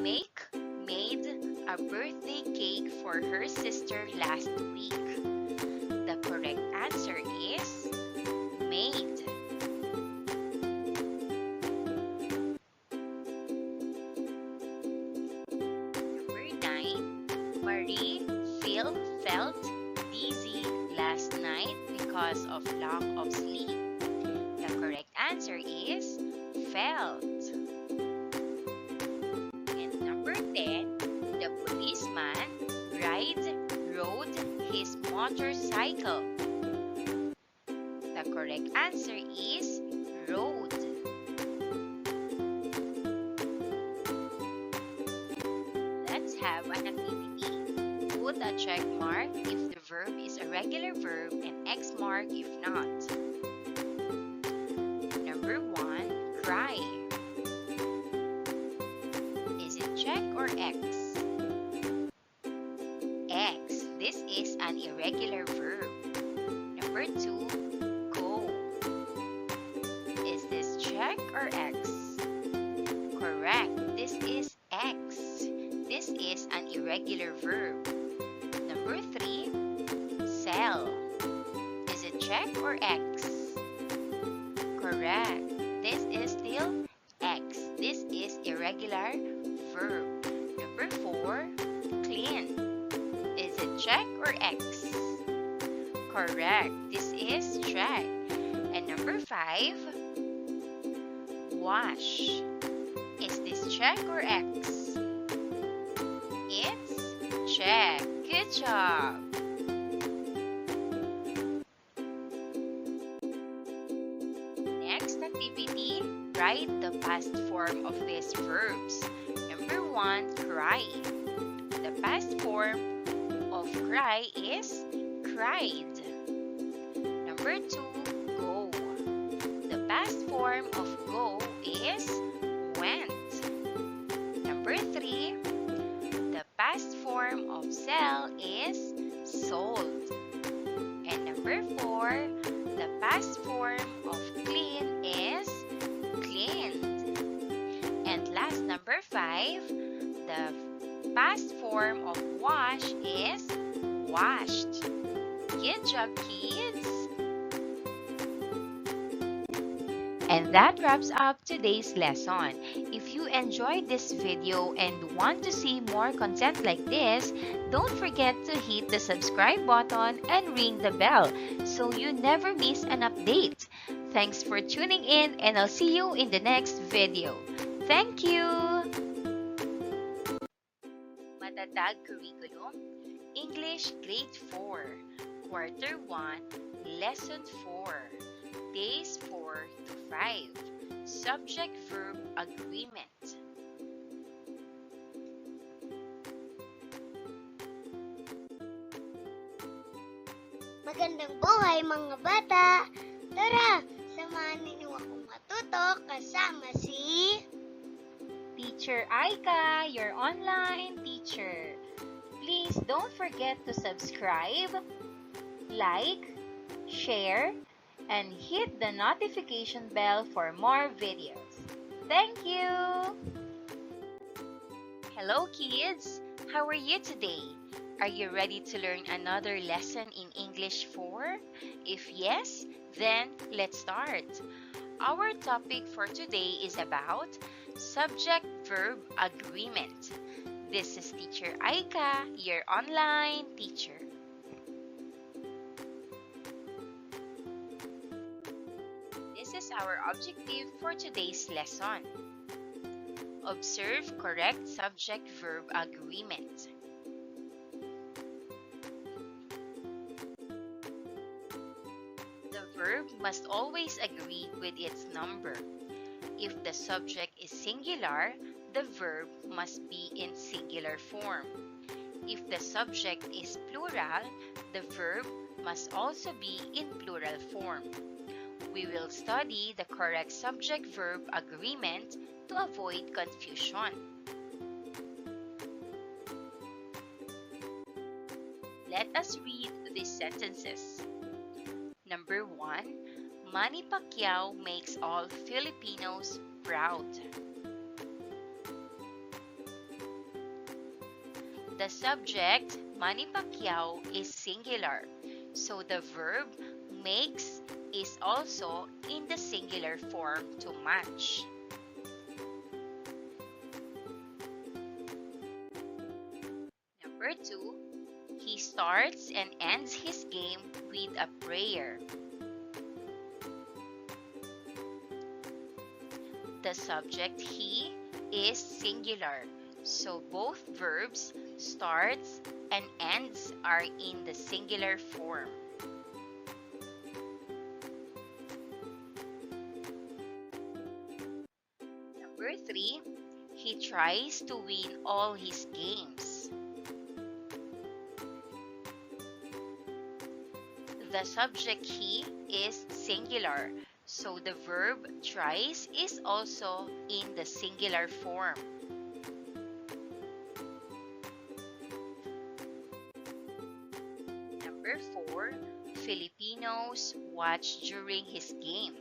made a birthday cake for her sister last week. The correct answer is made. Number 9, Marie felt dizzy last night because of lack of sleep. The correct answer is felt. And number 10, the policeman rode his motorcycle. The correct answer is rode. Let's have an activity. Put a check mark if the verb is a regular verb and X mark if not. Number 1, cry. Is it check or X? X. This is an irregular verb. Number 2, go. Is this check or X? Correct. This is X. This is an irregular verb. Number 3, sell. Is it check or X? Correct. This is still X. This is irregular verb. Number 4, clean. Is it check or X? Correct. This is check. And number 5, wash. Is this check or X? It's check. Good job. Next activity, write write the past form of these verbs. Number 1, cry. The past form of cry is cried. Number 2, go. The past form of go is went. Number 3, the past form of sell is sold. And number 4, the past form of clean is cleaned. And last, number 5, the past form of wash is washed. Good job, kids! And that wraps up today's lesson. If you enjoyed this video and want to see more content like this, don't forget to hit the subscribe button and ring the bell so you never miss an update. Thanks for tuning in, and I'll see you in the next video. Thank you! Matatag Curriculum, English Grade 4, Quarter 1, Lesson 4, Days 4 to 5, Subject-Verb Agreement. Magandang buhay mga bata! Tara, samahan ninyo akong matuto kasama si... Teacher Aika, your online teacher. Please don't forget to subscribe, like, share, and hit the notification bell for more videos. Thank you! Hello kids! How are you today? Are you ready to learn another lesson in English 4? If yes, then let's start. Our topic for today is about subject-verb agreement. This is Teacher Aika, your online teacher. This is our objective for today's lesson. Observe correct subject-verb agreement. The verb must always agree with its number. If the subject is singular, the verb must be in singular form. If the subject is plural, the verb must also be in plural form. We will study the correct subject-verb agreement to avoid confusion. Let us read these sentences. Number 1, Manny Pacquiao makes all Filipinos proud. The subject, Manny Pacquiao, is singular, so the verb makes is also in the singular form to match. Number 2, he starts and ends his game with a prayer. The subject, he, is singular, so both verbs, starts and ends, are in the singular form. Number 3, he tries to win all his games. The subject, he, is singular, so the verb tries is also in the singular form. Number 4, Filipinos watch during his game.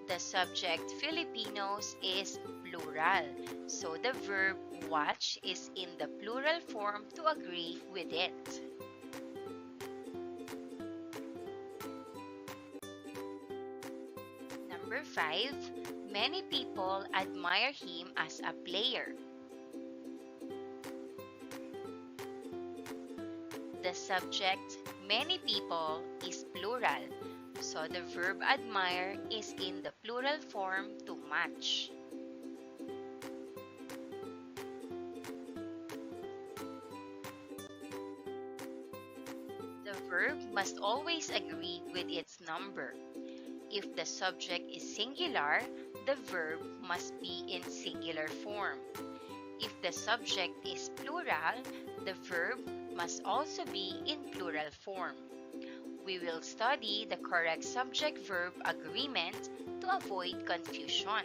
The subject, Filipinos, is plural, so the verb watch is in the plural form to agree with it. Number 5, many people admire him as a player. The subject, many people, is plural, so the verb admire is in the plural form to match. The verb must always agree with its number. If the subject is singular, the verb must be in singular form. If the subject is plural, the verb must also be in plural form. We will study the correct subject-verb agreement to avoid confusion.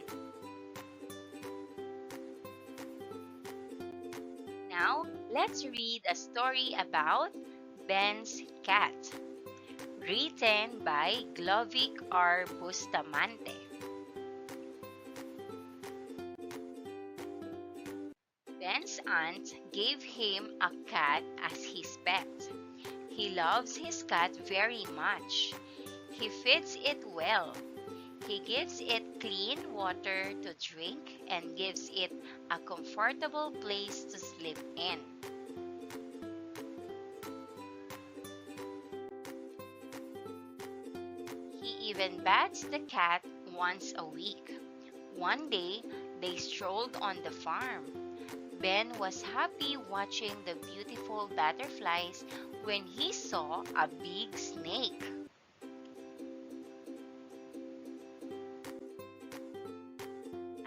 Now, let's read a story about Ben's cat, written by Glovic R. Bustamante. Ben's aunt gave him a cat as his pet. He loves his cat very much. He feeds it well. He gives it clean water to drink and gives it a comfortable place to sleep in. He even bats the cat once a week. One day, they strolled on the farm. Ben was happy watching the beautiful butterflies when he saw a big snake.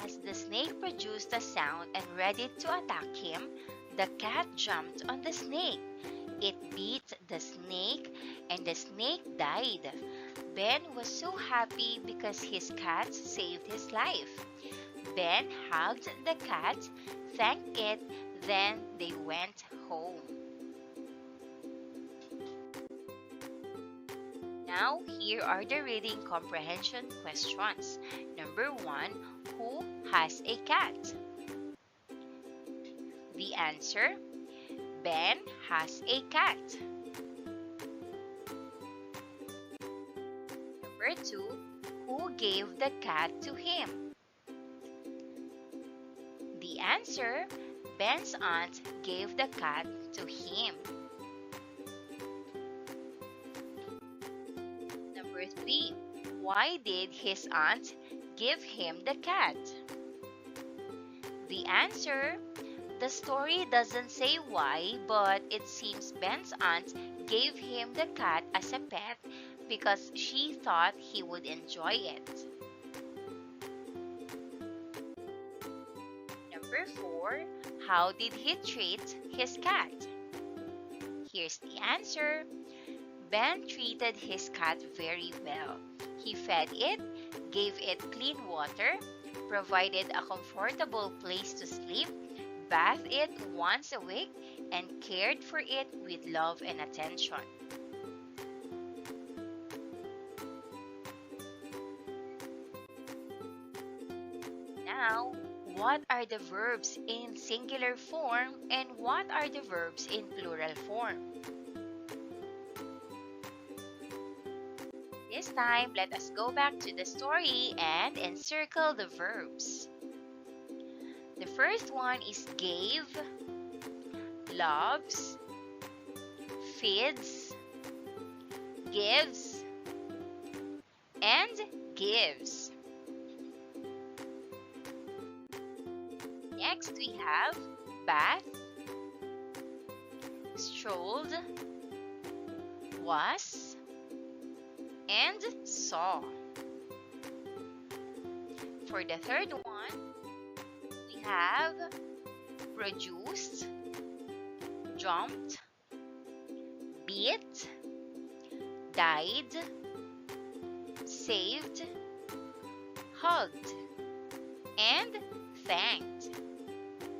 As the snake produced a sound and ready to attack him, the cat jumped on the snake. It bit the snake and the snake died. Ben was so happy because his cat saved his life. Ben hugged the cat, thanked it, then they went home. Now, here are the reading comprehension questions. Number 1, who has a cat? The answer, Ben has a cat. Number 2, who gave the cat to him? The answer, Ben's aunt gave the cat to him. Number 3, why did his aunt give him the cat? The answer, the story doesn't say why, but it seems Ben's aunt gave him the cat as a pet because she thought he would enjoy it. Number 4, how did he treat his cat? Here's the answer. Ben treated his cat very well. He fed it, gave it clean water, provided a comfortable place to sleep, bathed it once a week, and cared for it with love and attention. Now, what are the verbs in singular form and what are the verbs in plural form? This time, let us go back to the story and encircle the verbs. The first one is gave, loves, feeds, gives, and gives. Next, we have bath, strolled, was, and saw. For the third one, we have produced, jumped, beat, died, saved, hugged, and thanked.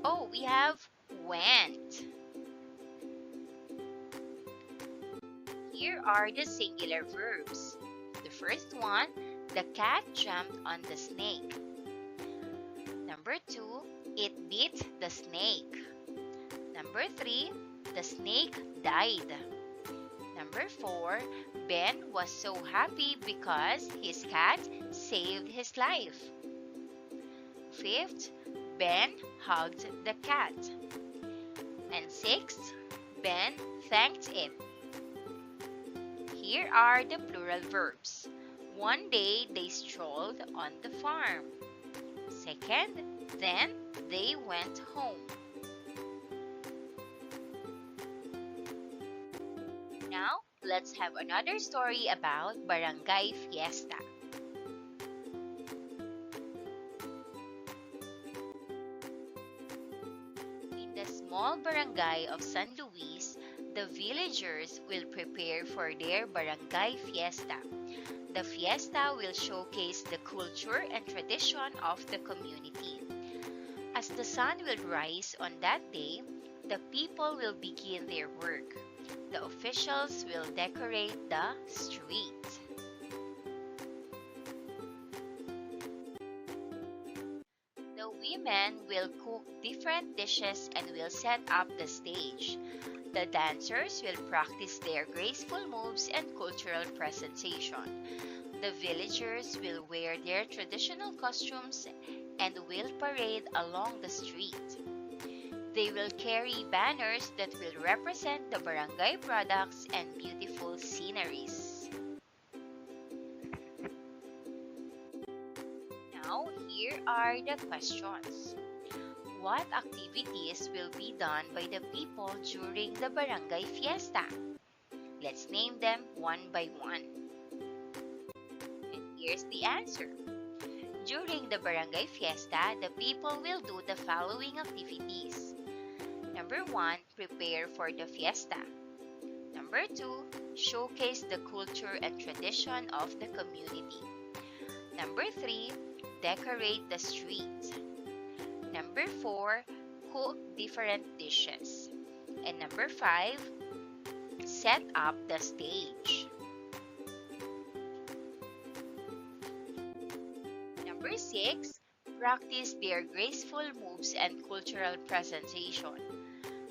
Oh, we have went. Here are the singular verbs. The first one, the cat jumped on the snake. Number 2, it bit the snake. Number 3, the snake died. Number 4, Ben was so happy because his cat saved his life. Fifth, Ben hugged the cat. And sixth, Ben thanked it. Here are the plural verbs. One day they strolled on the farm. Second, then they went home. Now, Let's have another story about Barangay Fiesta. In the small barangay of San Luis, the villagers will prepare for their barangay fiesta. The fiesta will showcase the culture and tradition of the community. As the sun will rise on that day, the people will begin their work. The officials will decorate the street. The women will cook different dishes and will set up the stage. The dancers will practice their graceful moves and cultural presentation. The villagers will wear their traditional costumes and will parade along the street. They will carry banners that will represent the barangay products and beautiful sceneries. Now, here are the questions. What activities will be done by the people during the barangay fiesta? Let's name them one by one. And here's the answer. During the barangay fiesta, the people will do the following activities. Number 1, prepare for the fiesta. Number 2, showcase the culture and tradition of the community. Number 3, decorate the street. Number 4, cook different dishes. And number 5, set up the stage. Number 6, practice their graceful moves and cultural presentation.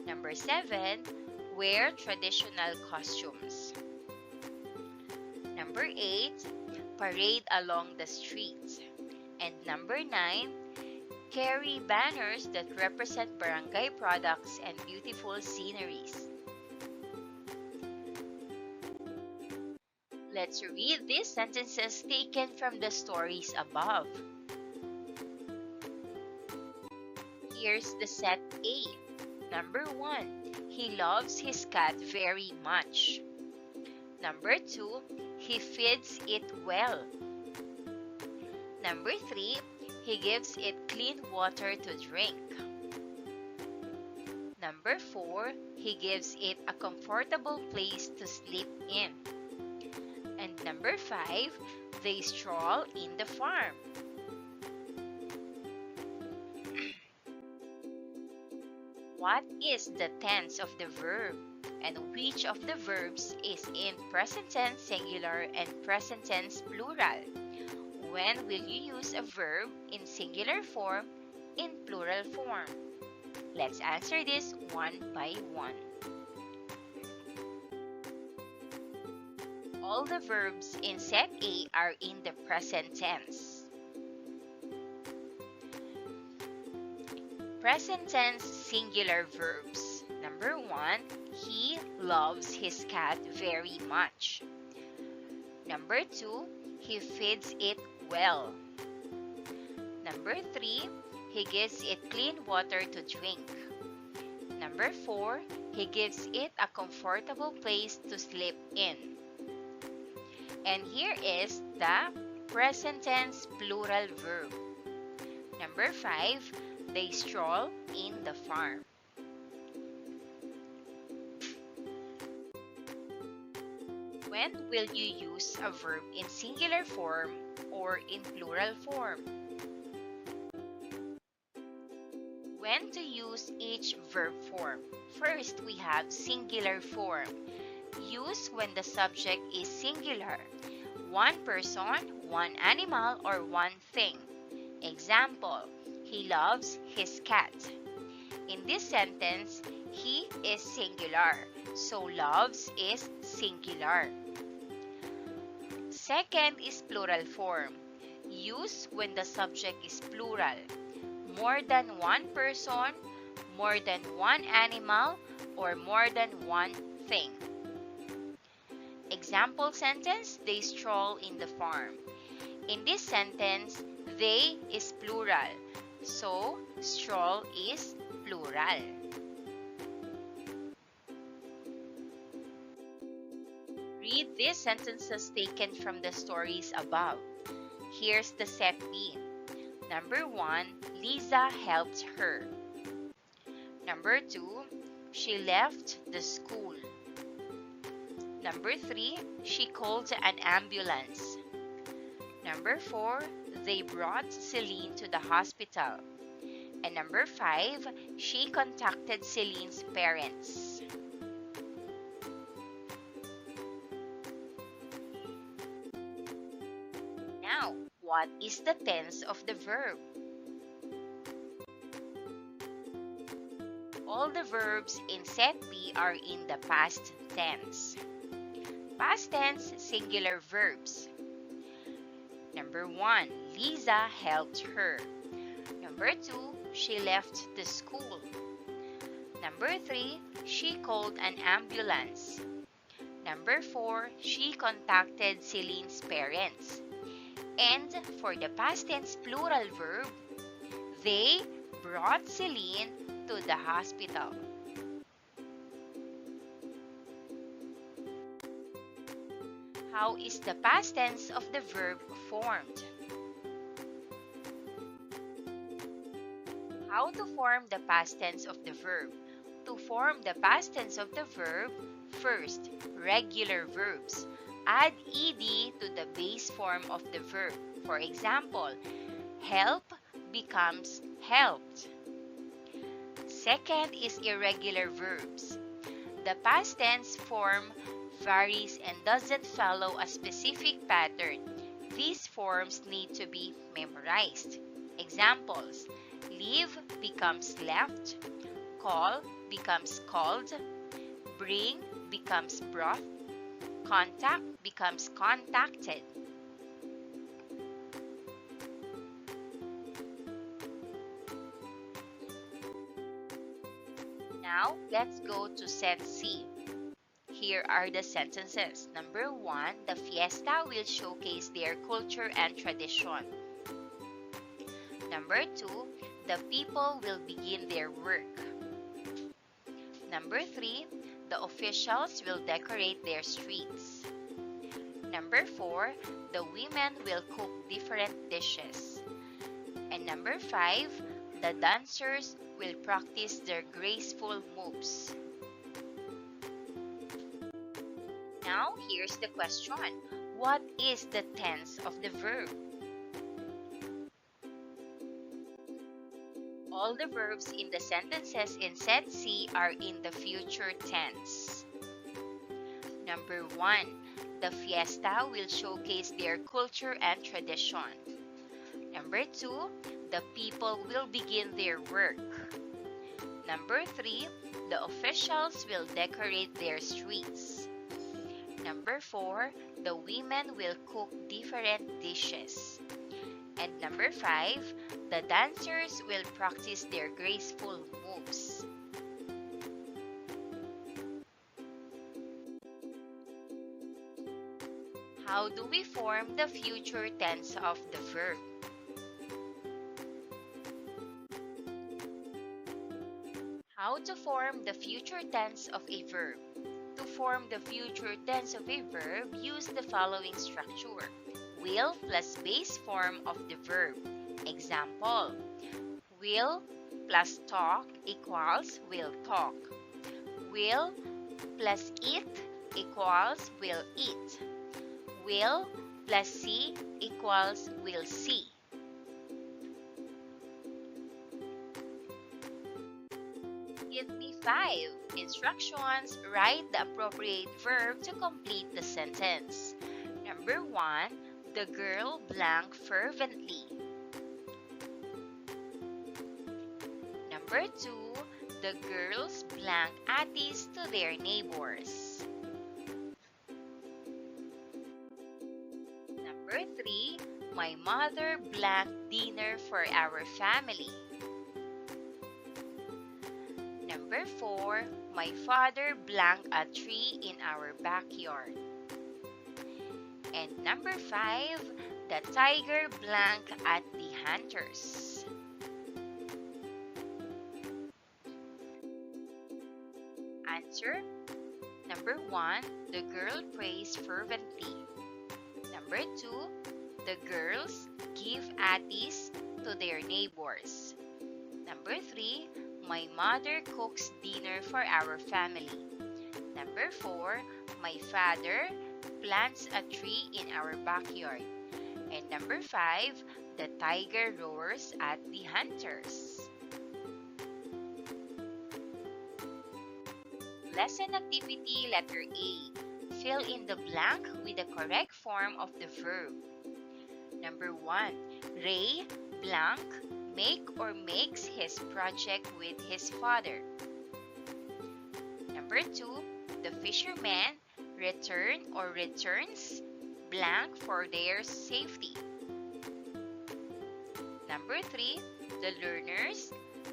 Number 7, wear traditional costumes. Number 8, parade along the streets. And number 9, carry banners that represent barangay products and beautiful sceneries. Let's read these sentences taken from the stories above. Here's the set A. Number 1, he loves his cat very much. Number 2, he feeds it well. Number 3, he gives it clean water to drink. Number 4, he gives it a comfortable place to sleep in. And number 5, they stroll in the farm. What is the tense of the verb? And which of the verbs is in present tense singular and present tense plural? When will you use a verb in singular form, in plural form? Let's answer this one by one. All the verbs in set A are in the present tense. Present tense singular verbs. Number 1, he loves his cat very much. Number 2, he feeds it well. Number 3, he gives it clean water to drink. Number 4, he gives it a comfortable place to sleep in. And here is the present tense plural verb. Number 5, they stroll in the farm. When will you use a verb in singular form or in plural form? When to use each verb form? First, we have singular form. Use when the subject is singular. One person, one animal, or one thing. Example, he loves his cat. In this sentence, he is singular, so loves is singular. Second is plural form. Use when the subject is plural. More than one person, more than one animal, or more than one thing. Example sentence, they stroll in the farm. In this sentence, they is plural, so stroll is plural. Read these sentences taken from the stories above. Here's the set B. Number 1, Lisa helped her. Number 2, she left the school. Number 3, she called an ambulance. Number 4, they brought Celine to the hospital. And number 5, she contacted Celine's parents. Now, what is the tense of the verb? All the verbs in set B are in the past tense. Past tense singular verbs. Number 1, Lisa helped her. Number 2, she left the school. Number 3, she called an ambulance. Number 4, she contacted Celine's parents. And for the past tense plural verb, they brought Celine to the hospital. How is the past tense of the verb formed? How to form the past tense of the verb? To form the past tense of the verb, first, regular verbs. Add ed to the base form of the verb. For example, help becomes helped. Second is irregular verbs. The past tense form varies and doesn't follow a specific pattern. These forms need to be memorized. Examples: leave becomes left, call becomes called, bring becomes brought, contact becomes contacted. Now, let's go to set C. Here are the sentences. Number 1, the fiesta will showcase their culture and tradition. Number 2, the people will begin their work. Number 3, the officials will decorate their streets. Number 4, the women will cook different dishes. And number 5, the dancers will practice their graceful moves. Now, here's the question. What is the tense of the verb? All the verbs in the sentences in set C are in the future tense. Number 1, the fiesta will showcase their culture and tradition. Number 2, the people will begin their work. Number 3, the officials will decorate their streets. Number 4, the women will cook different dishes. And number 5, the dancers will practice their graceful moves. How do we form the future tense of the verb? How to form the future tense of a verb? To form the future tense of a verb, use the following structure. Will plus base form of the verb. Example: will plus talk equals will talk. Will plus eat equals will eat. Will plus see equals will see. Give me 5 instructions. Write the appropriate verb to complete the sentence. Number 1, the girl blank fervently. Number 2, the girls blank atties to their neighbors. Number 3, my mother blank dinner for our family. Number 4, my father blank a tree in our backyard. And number 5, the tiger blank at the hunters. Answer: Number 1, the girl prays fervently. Number 2, the girls give atties to their neighbors. Number 3, my mother cooks dinner for our family. Number 4, my father plants a tree in our backyard. And number 5, the tiger roars at the hunters. Lesson activity letter A. Fill in the blank with the correct form of the verb. Number 1. Ray blank make or makes his project with his father. Number 2. The fisherman return or returns blank for their safety. Number 3. The learners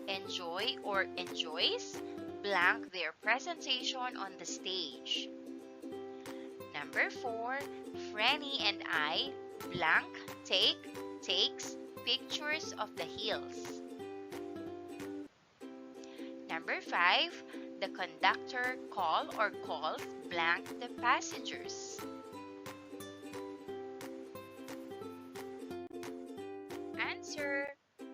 enjoy or enjoys blank their presentation on the stage. Number 4. Franny and I blank takes pictures of the hills. Number 5. The conductor calls blank the passengers. Answer.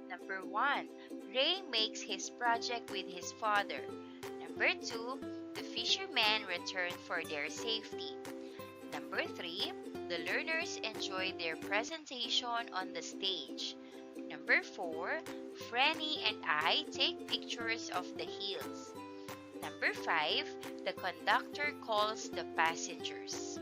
Number 1. Ray makes his project with his father. Number 2. The fishermen return for their safety. Number 3. The learners enjoy their presentation on the stage. Number 4. Franny and I take pictures of the hills. Number 5. The conductor calls the passengers.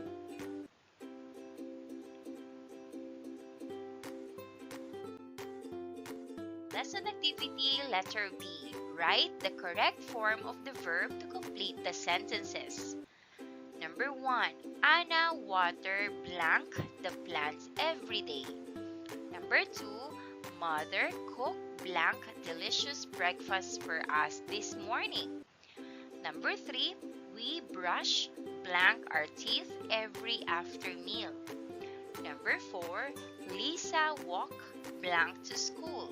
Lesson activity letter B. Write the correct form of the verb to complete the sentences. Number 1. Anna water blank the plants every day. Number 2. Mother cook blank delicious breakfast for us this morning. Number 3. We brush blank our teeth every after meal. Number 4. Lisa walk blank to school.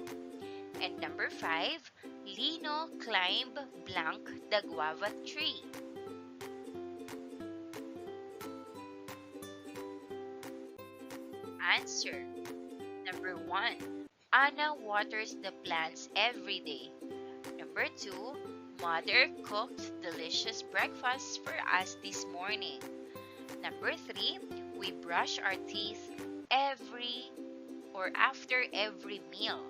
And number 5. Lino climb blank the guava tree. Answer. Number 1. Anna waters the plants every day. Number 2. Mother cooked delicious breakfast for us this morning. Number 3. We brush our teeth every or after every meal.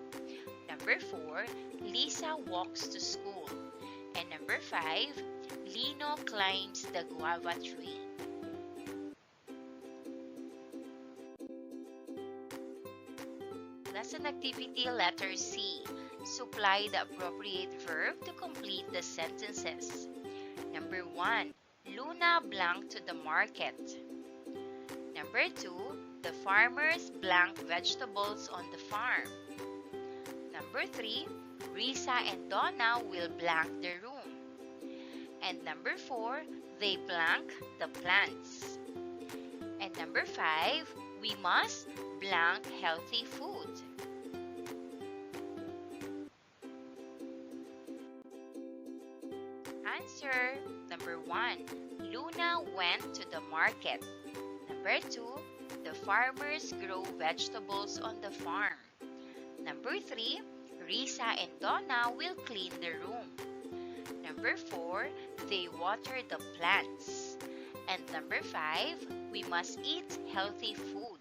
Number 4. Lisa walks to school. And number 5. Lino climbs the guava tree. Lesson activity letter C. Supply the appropriate verb to complete the sentences. Number 1. Luna blank to the market. Number 2. The farmers blank vegetables on the farm. Number 3. Risa and Donna will blank the room. And number 4. They blank the plants. And number 5. We must blank healthy food. Answer. Number 1. Luna went to the market. Number 2. The farmers grow vegetables on the farm. Number 3. Risa and Donna will clean the room. Number 4. They water the plants. And number 5. We must eat healthy food.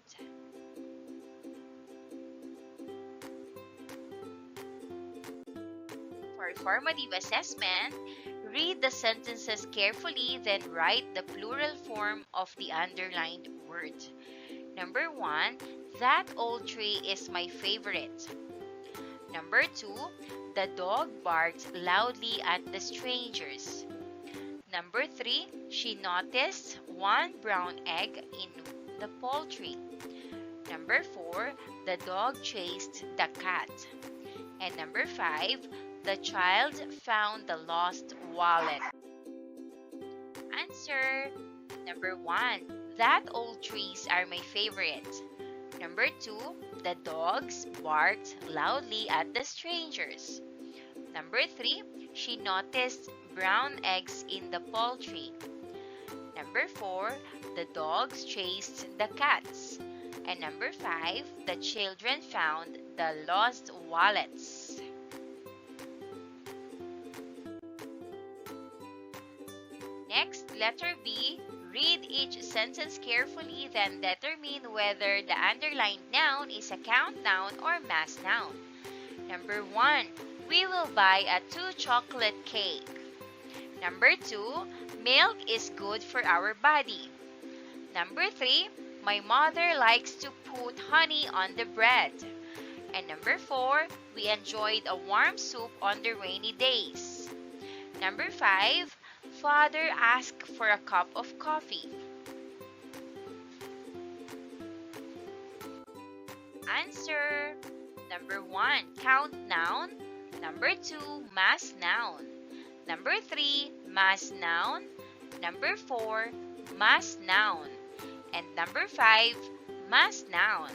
For formative assessment, read the sentences carefully, then write the plural form of the underlined word. Number 1. That old tree is my favorite. Number 2. The dog barked loudly at the strangers. Number 3. She noticed one brown egg in the poultry. Number 4. The dog chased the cat. And number 5. The child found the lost wallet. Answer. Number 1. That old trees are my favorite. Number 2. The dogs barked loudly at the strangers. Number 3. She noticed brown eggs in the poultry. Number 4, the dogs chased the cats. And number 5, the children found the lost wallets. Next, letter B. Read each sentence carefully, then determine whether the underlined noun is a count noun or mass noun. Number 1. We will buy a 2 chocolate cake. Number 2. Milk is good for our body. Number 3. My mother likes to put honey on the bread. And number 4. We enjoyed a warm soup on the rainy days. Number 5. Father asked for a cup of coffee. Answer. Number 1, count noun. Number 2, mass noun. Number 3, mass noun. Number 4, mass noun. And number 5, mass noun.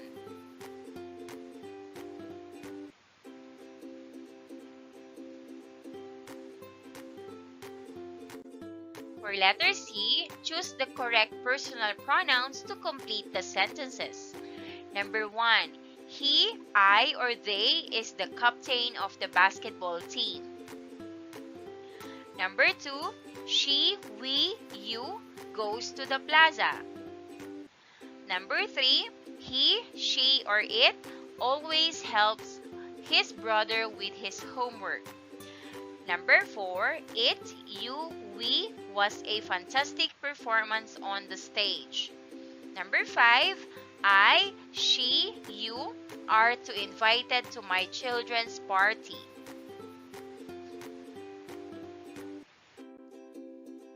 For letter C, choose the correct personal pronouns to complete the sentences. Number 1, he, I, or they is the captain of the basketball team. Number 2, she, we, you goes to the plaza. Number 3, he, she, or it always helps his brother with his homework. Number 4, it, you, we was a fantastic performance on the stage. Number 5, I, she, you are to invited to my children's party.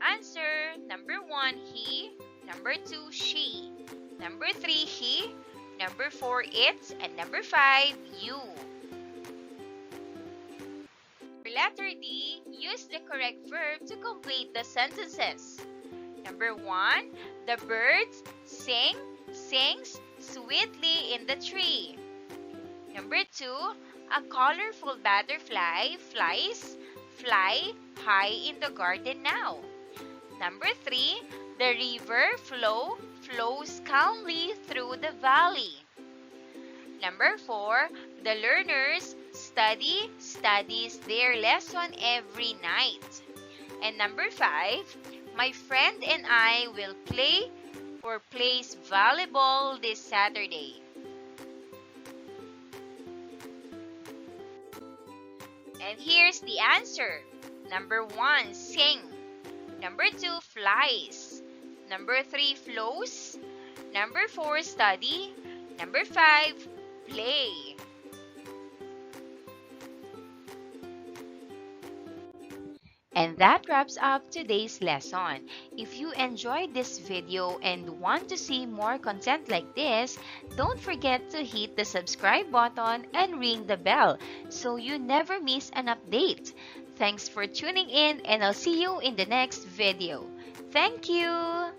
Answer. Number 1, he. Number 2, she. Number 3, he. Number 4, it. And number 5, you. For letter D, use the correct verb to complete the sentences. Number 1, the birds sings sweetly in the tree. Number 2, a colorful butterfly fly high in the garden now. Number 3, the river flows calmly through the valley. Number 4, the learners studies their lesson every night. And number 5, my friend and I will plays volleyball this Saturday. And here's the answer. Number 1, sing. Number 2, flies. Number 3, flows. Number 4, study. Number 5, play. And that wraps up today's lesson. If you enjoyed this video and want to see more content like this, don't forget to hit the subscribe button and ring the bell so you never miss an update. Thanks for tuning in, and I'll see you in the next video. Thank you!